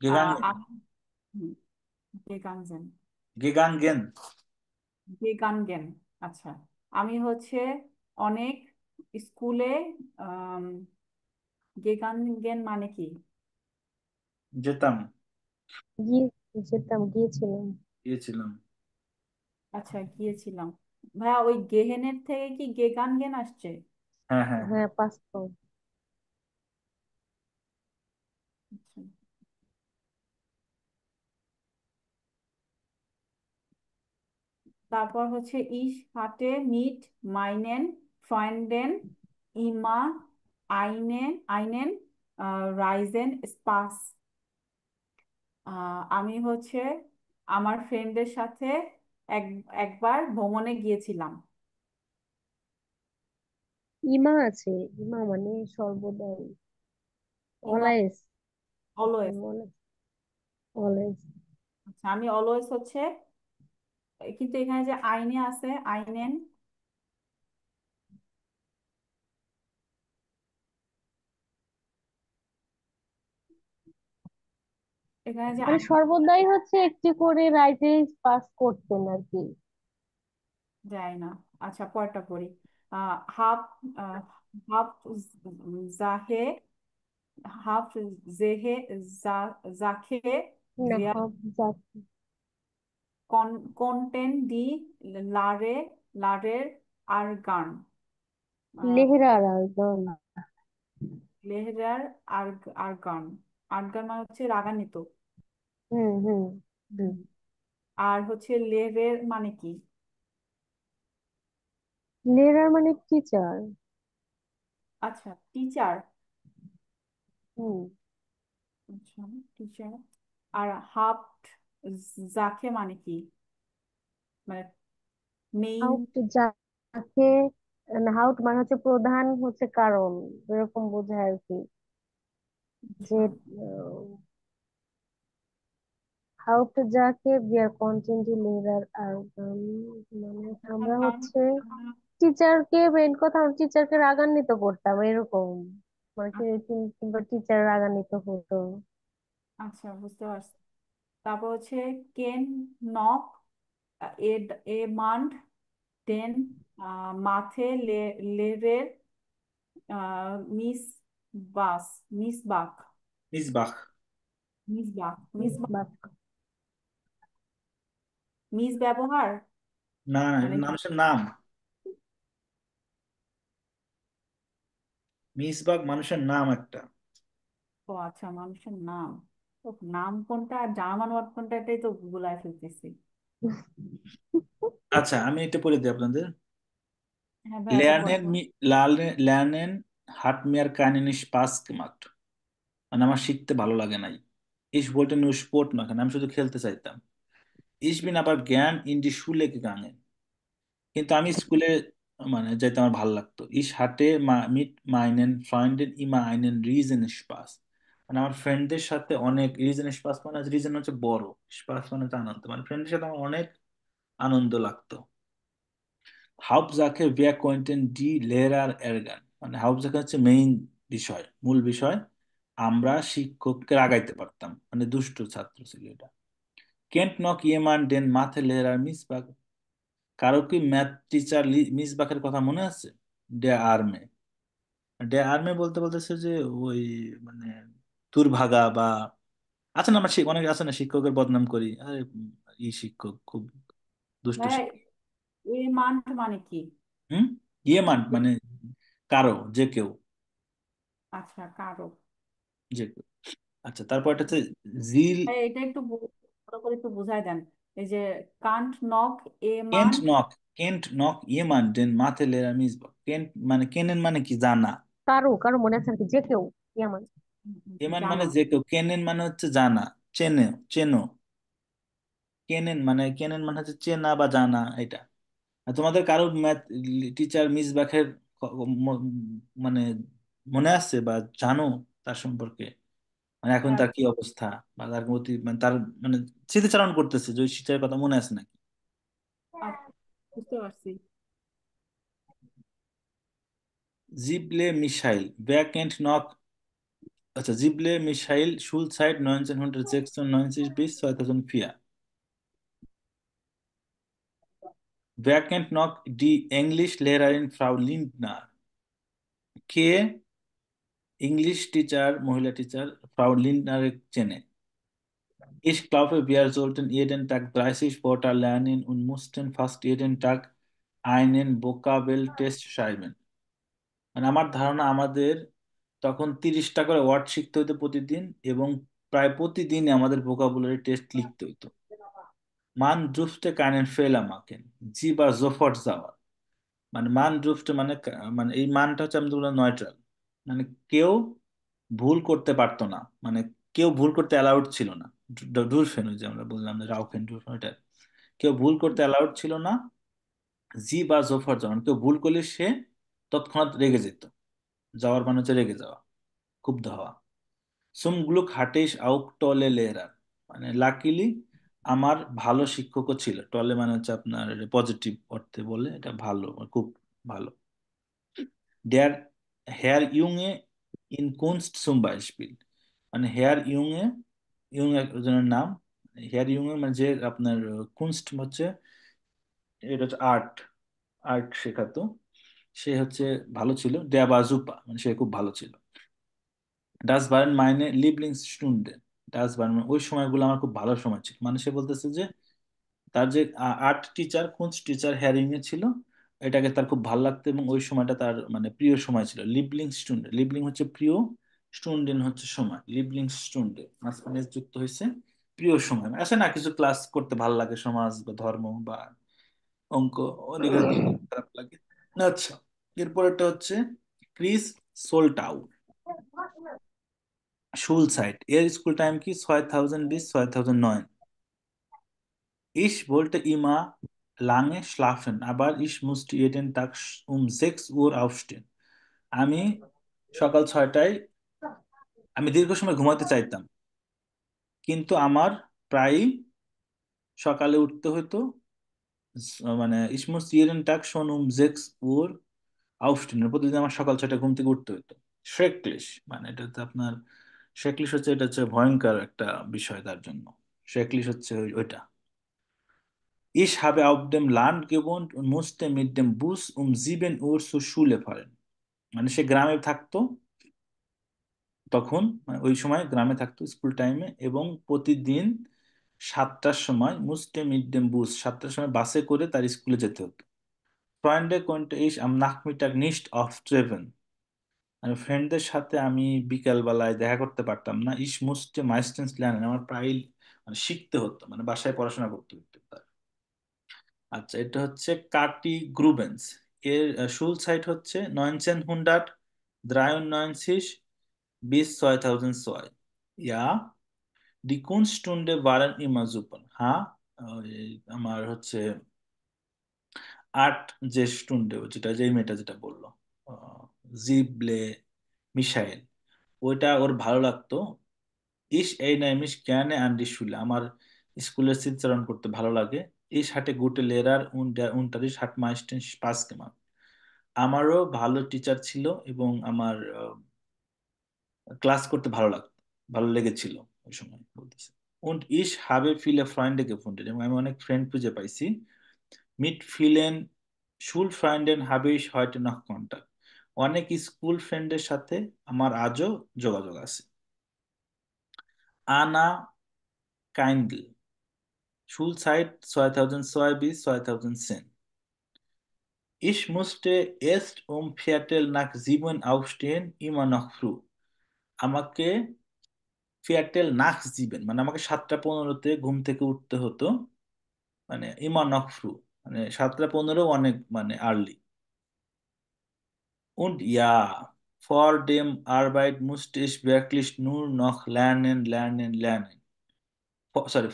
গেগাঙ্গেন, আমি হুম, gegangen, গেগাঙ্গেন। gegangen, আচ্ছা। আমি হচ্ছে অনেক স্কুলে gegangen মানে কি? যেতাম, গিয়ে যেতাম, গিয়েছিলাম। গিয়েছিলাম। আচ্ছা, গিয়েছিলাম। ভাইয়া ওই গেহেনের থেকে কি গেগান গেন আসছে? হ্যাঁ হ্যাঁ হ্যাঁ। হ্যাঁ, পাস করো। আচ্ছা। তারপর হচ্ছে ইস হাটে মিট মাইনেন ফ্রয়েন্ডেন ইমা আইনেন রাইজেন স্পাস। আমি হচ্ছে আমার ফ্রেন্ডের সাথে এক একবার ভ্রমণে গিয়েছিলাম। ইমা আছে, ইমা মানে সর্বদাই, ইমা অলওয়েজ। অলওয়েজ। অলওয়েজ। আচ্ছা, আমি অলওয়েজ হচ্ছে, কিন্তু এখানে যে আইনে আছে আইনেন, এখানে যে মানে সর্বদাই হচ্ছে একটি করে রাইটে পাস করতেন আর কি। যায় না। আচ্ছা, পরেরটা পড়ি। হাফ হাফ জাহে হাফ জেহে জাখে না, ভিয়া হাফ জাত। কন্টেন দি লারে লারের আর গান লেহরার আর গান। লেহরার আর আর গান। আর গান মানে হচ্ছে রাগান্বিত। হুম হুম হুম। হুম। আর হচ্ছে লেরের মানে কি? লেহরার মানে টিচার। আচ্ছা, টিচার। হুম। আচ্ছা, টিচার। আর হাফ জাখে মানে কি? মানে মেইন। হাউট যাকে, হাউট মানে হচ্ছে প্রধান, হচ্ছে কারণ, এরকম বোঝায় আর কি। যে আচ্ছা, হাউট যাকে বিয়ার কন্টিনিউ লেরার আর মানে আমরা হচ্ছে টিচারকে, মেইন কথা টিচারকে রাগান্বিত করতাম এরকম, মানে কিংবা টিচার রাগান্বিত হতো। আচ্ছা, বুঝতে পারছি। তারপর হচ্ছে কেন নক এ এ মান্ড দেন মাথে লেরের মিস বাস মিস বাক মিসবাহ। মিস বাক মিস বাস। মিস ব্যবহার না না, মানে এটা মানুষের নাম। মিসবাহ মানুষের নাম একটা। ও আচ্ছা, মানুষের নাম। ও, নাম কোনটা আর জার্মান ওয়ার্ড কোনটা, এটাই তো গুলায় ফেলতেছি। আচ্ছা, আমি এটা পড়ে দিই আপনাদের। হ্যাঁ ভাই, এটা পড়ে। lernen lernen hat mir keinen Spaß gemacht। মানে আমার শিখতে ভালো লাগে নাই। Ich wollte nur Sport machen, আমি শুধু খেলতে চাইতাম। Ich bin aber gern in die Schule gegangen। কিন্তু আমি স্কুলে মানে যাইতে আমার ভালো লাগতো। Ich hatte mit meinen Freunden immer einen riesen Spaß। মানে আমার ফ্রেন্ডদের সাথে অনেক, রিজন স্পাস মানে রিজন হচ্ছে বড়, স্পাস মানে হচ্ছে আনন্দ, মানে ফ্রেন্ডদের সাথে আমার অনেক আনন্দ লাগতো। হাউপজাকে wir konnten die Lehrer ärgern। মানে হাউপজাকে হচ্ছে মেইন বিষয়, মূল বিষয়। আমরা শিক্ষককে রাগাইতে পারতাম, মানে দুষ্ট ছাত্র ছিল এটা। কেন্ট নক ইয়েমান ডেন মাথে লেরার মিসবাক। কারো কি ম্যাথ টিচার মিসবাকের কথা মনে আছে? ডে আর্মে, ডে আর্মে বলতে বলতেছে যে ওই মানে দুর্ভাগা বা, আছে না আমরা অনেকে আছে না শিক্ষকের বদনাম করি, আরে এই শিক্ষক খুব দুষ্ট ভাই, শিক্ষক। এ মান্ট মানে কি? হুম, ইয়েমান মানে কারো, যে কেউ, আচ্ছা, কারো। যে কেউ। আচ্ছা, তারপর একটা হচ্ছে জিল। ভাই, এটা একটু ভালো করে একটু বুঝাই দেন। এই যে কান্ট নক এ Kent মান্ট। Knock, Kent knock Yamam ডেন মাথে লেরা মিসবাক। কেন্ট মানে কেনেন মানে কি জানা, কারো কারো মনে আছে আর কি, যে কেউ, ইয়ামান। ইয়েমান মানে জানা। যে কেউ, কেনেন মানে হচ্ছে জানা, চেনে, চেনো। কেনেন মানে হচ্ছে চেনা বা জানা, এটা। আর তোমাদের কারো ম্যাথ টিচার মিসবাখের ম- মানে মনে আছে বা জানো তার সম্পর্কে? মানে এখন হ্যাঁ, তার কি অবস্থা, বা তার প্রতি মানে তার মানে স্মৃতিচারণ করতেছে যে ওই টিচারের কথা মনে আছে নাকি? আচ্ছা, বুঝতে পারছি। জিবলে মিসাইল ব্যাক এন্ড নক। আচ্ছা, জিবলে missile Schulzeit 1996 bis 2004। Wer kennt noch die Englischlehrerin Frau Lindner? কে ইংলিশ টিচার, মহিলা টিচার ফ্রাউ লিন্ডনার চেনে? Ich glaube, wir sollten jeden Tag 30 Wörter lernen und mussten fast jeden Tag আইনেন ভোকাবেল টেস্ট সাইবেন। মানে আমার ধারণা আমাদের তখন 30টা করে ওয়ার্ড শিখতে হতো প্রতিদিন, এবং প্রায় প্রতিদিনই আমাদের ভোকাবুলারি টেস্ট লিখতে হতো। মান জুফতে কাইনেন ফেলা মাকেন, জি বা জোফট যাওয়া। মানে মান জুফতে মানে মানে এই মানটা হচ্ছে আমাদের নয়ট্রাল, মানে কেউ ভুল করতে পারতো না, মানে কেউ ভুল করতে অ্যালাউড ছিল না। ডুরফেন, ওই যে আমরা বললাম যে রাউফেন ডুরফেন, ওইটা কেউ ভুল করতে অ্যালাউড ছিল না। জি বা জোফর যাওয়া মানে কেউ ভুল করলে সে তৎক্ষণাৎ রেগে যেত। যাওয়ার মানে হচ্ছে রেগে যাওয়া, ক্ষুব্ধ হওয়া। সুম গ্লুক হাটিস আউক টলে লেরার, মানে লাকিলি আমার ভালো শিক্ষকও ছিল। টলে মানে হচ্ছে আপনার পজিটিভ অর্থে বলে, এটা ভালো, খুব ভালো। ডেয়ার হেয়ার ইউংয়ে ইন কুনস্ট সুম বাইস্পিল, মানে হেয়ার ইউংয়ে, ইউং একজনের নাম। হেয়ার ইউংয়ে মানে যে আপনার কুনস্ট হচ্ছে, এটা হচ্ছে আর্ট, আর্ট শেখাতো। সে হচ্ছে ভালো ছিল। দেয়া বাজুপা মানে সে খুব ভালো ছিল। ডাস বারেন মাইনে লিবলিংস স্টুন্ডে, ডাস বারেন মানে ওই সময়গুলো আমার খুব ভালো সময় ছিল। মানে সে বলতেছে যে তার যে আর্ট টিচার, কুনস্ট টিচার হ্যারিং এ ছিল, এটাকে তার খুব ভালো লাগতো, এবং ওই সময়টা তার মানে প্রিয় সময় ছিল। লিবলিং স্টুন্ডে, লিবলিং হচ্ছে প্রিয়, স্টুন্ডেন হচ্ছে সময়। লিবলিং স্টুন্ডে মাঝখানে যুক্ত হয়েছে প্রিয় সময়। আসে না কিছু ক্লাস করতে ভালো লাগে, সমাজ বা ধর্ম বা অঙ্ক, অনেক খারাপ লাগে। আচ্ছা, এরপরেরটা হচ্ছে ক্রিস সোলটাউ, Schulzeit, এর স্কুল টাইম কি 2000 bis 2009। Ich wollte immer lange schlafen, aber ich musste jeden Tag um 6 Uhr aufstehen. আমি সকাল 6টায়, আমি দীর্ঘ সময় ঘুমাতে চাইতাম, কিন্তু আমার প্রায়ই সকালে উঠতে হতো। মানে ich musste jeden Tag schon um 6 Uhr aufstehen, প্রতিদিন আমার সকাল 6টায় ঘুম থেকে উঠতে হতো। শ্রেকলিশ মানে এটা হচ্ছে আপনার, শ্রেকলিশ হচ্ছে, এটা হচ্ছে ভয়ঙ্কর একটা বিষয় তার জন্য। শ্রেকলিশ হচ্ছে ওইটা। Ich habe auf dem Land gewohnt und musste mit dem Bus um 7 Uhr zur Schule fahren. মানে সে গ্রামে থাকতো তখন, মানে ওই সময় গ্রামে থাকতো স্কুল টাইমে, এবং প্রতিদিন 7টার সময় মুসতে মিড ডে বুস, 7টার সময় বাসে করে তার স্কুলে যেতে হতো। Freunde konnte ich am Nachmittag nicht auftreffen. মানে ফ্রেন্ডদের সাথে আমি বিকাল বেলায় দেখা করতে পারতাম না। Ich musste meistens lernen, আমার প্রায় মানে শিখতে হতো, মানে বাসায় পড়াশোনা করতে হতো তার। আচ্ছা, এটা হচ্ছে কাটি গ্রুবেন্স, এর শুল সাইট হচ্ছে 1993 bis 2002। Ja, die Kunststunde waren immer super. হ্যাঁ, আমার হচ্ছে আর্ট যে স্টুন্ডে, যেটা যে মেয়েটা যেটা বললো, জিবলে মিশাইল, ওইটা ওর ভালো লাগতো। ইস এই নাইমিস জ্ঞানে আন্ডি শুলে, আমার স্কুলের স্মৃতিচারণ করতে ভালো লাগে। ইস হাটে গুটে লেরার উনটারিশ হাট মাইস্টেন পাস কেমন, আমারও ভালো টিচার ছিল, এবং আমার ক্লাস করতে ভালো লাগতো, ভালো লেগেছিল ওই সময় বলতেছে। Und ich habe viele Freunde gefunden, এবং আমি অনেক ফ্রেন্ড খুঁজে পাইছি। Mit vielen Schulfreunden habe ich heute noch Kontakt, অনেক স্কুল ফ্রেন্ডের সাথে আমার আজও যোগাযোগ আছে। আনা কাইন্ডল, Schulzeit 2002 bis 2010. Ich musste erst um Viertel nach 7 aufstehen, immer noch früh. আমাকে Viertel nach 7 মানে আমাকে 7টা 15-তে ঘুম থেকে উঠতে হতো, মানে immer noch früh মানে 7টা 15 অনেক মানে early. Und ja, vor dem Arbeit musste ich wirklich nur noch lernen, lernen, lernen.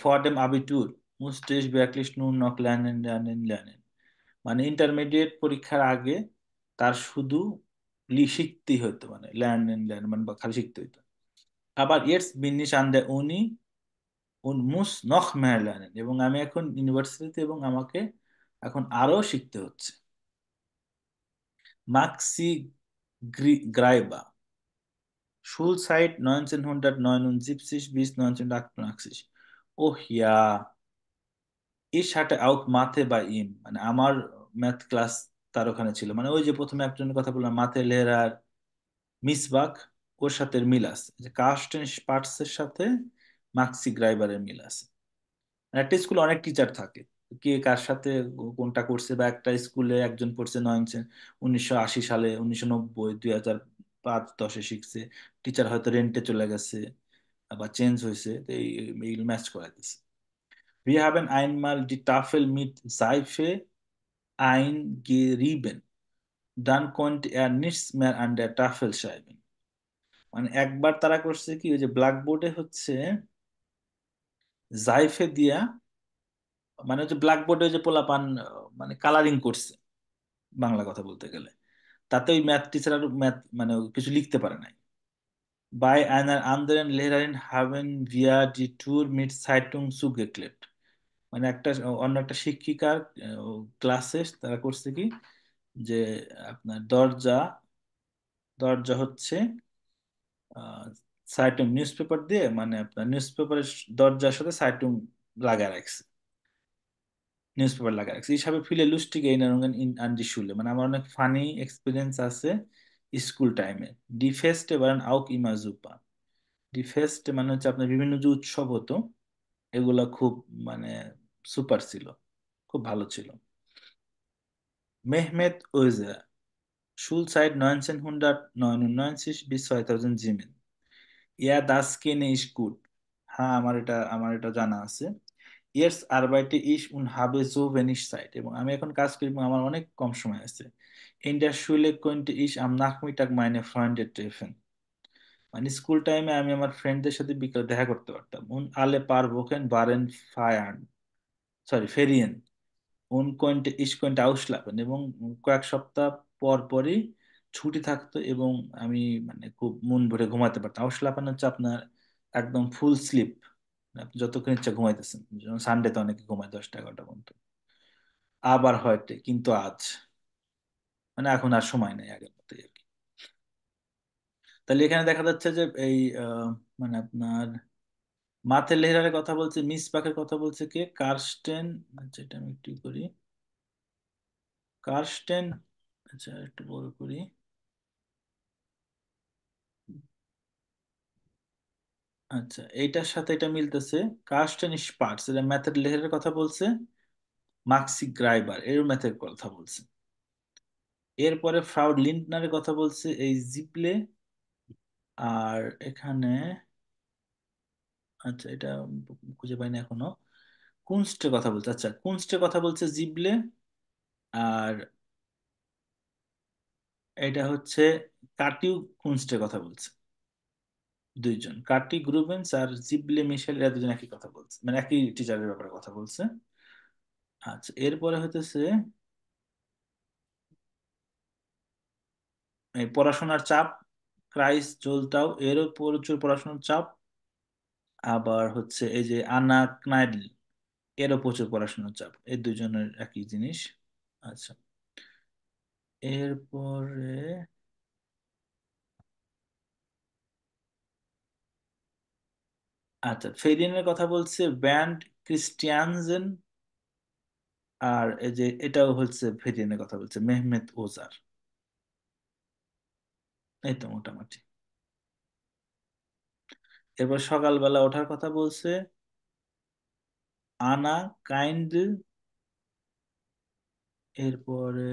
Vor dem Abitur musste ich wirklich nur noch lernen, lernen, lernen. মানে ইন্টারমিডিয়েট পরীক্ষার আগে তার শুধু শিখতেই হতো, মানে লার্ন এন্ড লার্ন মানে বা খালি শিখতে হতো। আবার ইয়েটস বিনিশ আন দ্য উনি উন মুস নখ মেয়ার লার্নেন, এবং আমি এখন ইউনিভার্সিটিতে, এবং আমাকে এখন আরো শিখতে হচ্ছে। Maksi গ্রাইবা, Schulzeit 1979 bis 1988। ওহ ইয়া, ich hatte auch Mathe bei ihm, মানে আমার ম্যাথ ক্লাস তার ওখানে ছিল। মানে ওই যে প্রথমে একজনের কথা বললাম, মাথে লেহরার মিসবাক, ওর সাথে মিল আছে, যে কার্স্টেন স্পার্টসের সাথে মাক্সি গ্রাইবারের মিল আছে। মানে একটা স্কুলে অনেক টিচার থাকে, কে কার সাথে কোনটা করছে, বা একটা স্কুলে একজন পড়ছে 1980 সালে, 1990, 2005-10-এ শিখছে, টিচার হয়তো রেন্টে চলে গেছে বা চেঞ্জ হয়েছে, তো এই match করাইতেছে। Wir haben einmal die Tafel mit Seife eingerieben. Dann konnte er nichts mehr an der Tafel schreiben. মানে একবার তারা করছে কি, ওই যে ব্ল্যাকবোর্ডে হচ্ছে জাইফে দিয়া, মানে হচ্ছে ব্ল্যাকবোর্ডে যে পোলাপান মানে কালারিং করছে, বাংলা কথা বলতে গেলে, তাতে ওই ম্যাথ টিচার আর ম্যাথ মানে ও কিছু লিখতে পারে নাই। Bei einer anderen Lehrerin haben wir die Tour mit Zeitung zugeklebt. মানে অন্য একটা শিক্ষিকার ক্লাসে তারা করছে কি, যে আপনার দরজা দরজা হচ্ছে সাইটুং নিউজ পেপার দিয়ে, মানে আপনার নিউজ পেপারের দরজার সাথে সাইটুং লাগায় রাখছে, নিউজ পেপার লাগায় রাখছে। Ich habe viele lustige Erinnerungen an die Schule, মানে আমার অনেক ফানি এক্সপিরিয়েন্স আছে স্কুল টাইমে। Die Feste waren auch immer super. Die Feste মানে হচ্ছে আপনার বিভিন্ন যে উৎসব হতো, এগুলা খুব মানে সুপার ছিল, খুব ভালো ছিল। Mehmet Özer, Schulzeit 1999 bis 2007। Ja, das kenne ich gut. হ্যাঁ, আমার এটা জানা আছে। Jetzt arbeite ich und habe so wenig Zeit, এবং আমি এখন কাজ করি এবং আমার অনেক কম সময় আছে। In der Schule konnte ich am Nachmittag meine Freunde treffen. মানে স্কুল টাইমে আমি আমার ফ্রেন্ডদের সাথে বিকালে দেখা করতে পারতাম। Und alle paar Wochen waren Ferien. Und ich konnte ausschlafen, এবং কয়েক সপ্তাহ পর পরই ছুটি থাকতো এবং আমি মানে খুব মন ভরে ঘুমাতে পারতাম। ausschlafen হচ্ছে আপনার একদম ফুল স্লিপ, আপনি যতক্ষণ ইচ্ছা ঘুমাইতেছেন, যেমন সানডেতে অনেকে ঘুমায় 10টা 11টা পর্যন্ত। আবার হয়তো, কিন্তু আজ মানে এখন আর সময় নেই আগের মতোই আর কি। তাহলে এখানে দেখা যাচ্ছে যে এই মানে আপনার মাথে লেহরারের কথা বলছে, মিস পাকের কথা বলছে কে, কার্স্টেন। আচ্ছা, এটা আমি একটু করি, কার্স্টেন। আচ্ছা, একটু বড় করি। আচ্ছা, এইটার সাথে এটা মিলতেছে, কার্স্টেন স্পার্টস, এটা ম্যাথের লেহের কথা বলছে। মাক্সি গ্রাইবার এর ম্যাথের কথা বলছে। এরপরে ফ্রাউড লিন্টনারের কথা বলছে এই জিপলে। আর এখানে আচ্ছা, এটা খুঁজে পাইনি এখনো। কুনস্টের কথা বলছে, আচ্ছা কুনস্টের কথা বলছে জিবলে। আর এটা হচ্ছে কাটিউ কুনস্টের কথা বলছে। দুইজন, কার্টি গ্রুবেন্স আর জিবলে মিশেল, এরা দুজন একই কথা বলছে, মানে একই টিচারের ব্যাপারে কথা বলছে। আচ্ছা, এরপরে হইতেছে এই পড়াশোনার চাপ, ক্রাইস জোলটাও এরও প্রচুর পড়াশোনার চাপ। আবার হচ্ছে এই যে আনা ক্নাইডল, এরও প্রচুর পড়াশোনার চাপ, এই দুজনের একই জিনিস। আচ্ছা, এরপরে আচ্ছা ফেরিনের কথা বলছে ব্যান্ড ক্রিস্টিয়ানজেন। আর এই যে এটাও হচ্ছে ফেরিনের কথা বলছে মেহমেত ওজার। এই তো মোটামুটি। এরপর সকালবেলা ওঠার কথা বলছে আনা কাইন্ড। এরপরে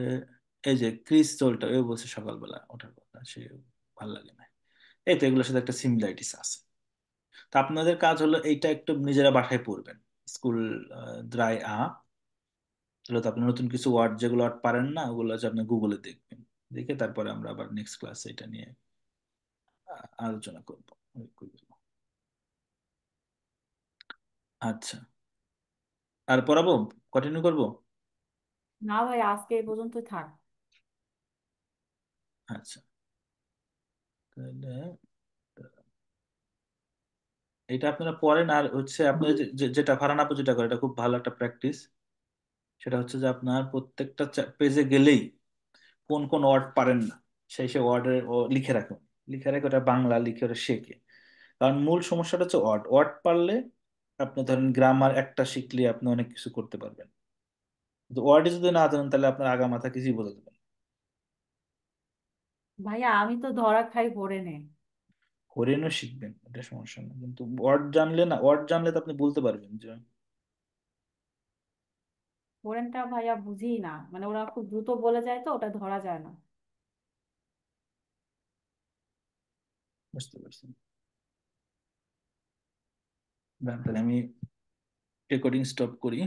এই যে ক্রিস চোলটা, এও বলছে সকালবেলা ওঠার কথা, সে ভালো লাগে না। এই তো এগুলোর সাথে একটা সিমিলারিটিস আছে। তা আপনাদের কাজ হলো এইটা একটু নিজেরা বাসায় পড়বেন। স্কুল দ্রাই তাহলে তো আপনি নতুন কিছু ওয়ার্ড, যেগুলো ওয়ার্ড পারেন না ওগুলো হচ্ছে আপনি গুগলে দেখবেন, দেখে তারপরে আমরা আবার নেক্সট ক্লাসে এটা নিয়ে আলোচনা করব। আচ্ছা, আর পড়াবো, কন্টিনিউ করব। না ভাই, আজকে এই পর্যন্ত থাক। আচ্ছা, তাহলে এটা আপনারা পড়েন। আর হচ্ছে আপনি যেটা ফারহান আপু যেটা করে, এটা খুব ভালো একটা প্র্যাকটিস। সেটা হচ্ছে যে আপনার প্রত্যেকটা পেজে গেলেই কোন কোন ওয়ার্ড পারেন না, সেই ওয়ার্ডের ও লিখে রাখুন। লিখে রেখে ওটা বাংলা লিখে ওটা শেখে। কারণ মূল সমস্যাটা হচ্ছে ওয়ার্ড, ওয়ার্ড পারলে আপনি ধরেন গ্রামার একটা শিখলে আপনি অনেক কিছু করতে পারবেন। কিন্তু ওয়ার্ডে যদি না জানেন তাহলে আপনার আগা মাথা কিছুই বোঝা যাবে না। ভাইয়া আমি তো ধরা খাই পড়ে নে। হরেনও শিখবেন, এটা সমস্যা না, কিন্তু ওয়ার্ড জানলে না, ওয়ার্ড জানলে তো আপনি বলতে পারবেন যে হরেনটা ভাইয়া বুঝি না, মানে ওরা খুব দ্রুত বলে যায় তো ওটা ধরা যায় না। বুঝতে পারছি। তাহলে আমি রেকর্ডিং স্টপ করি।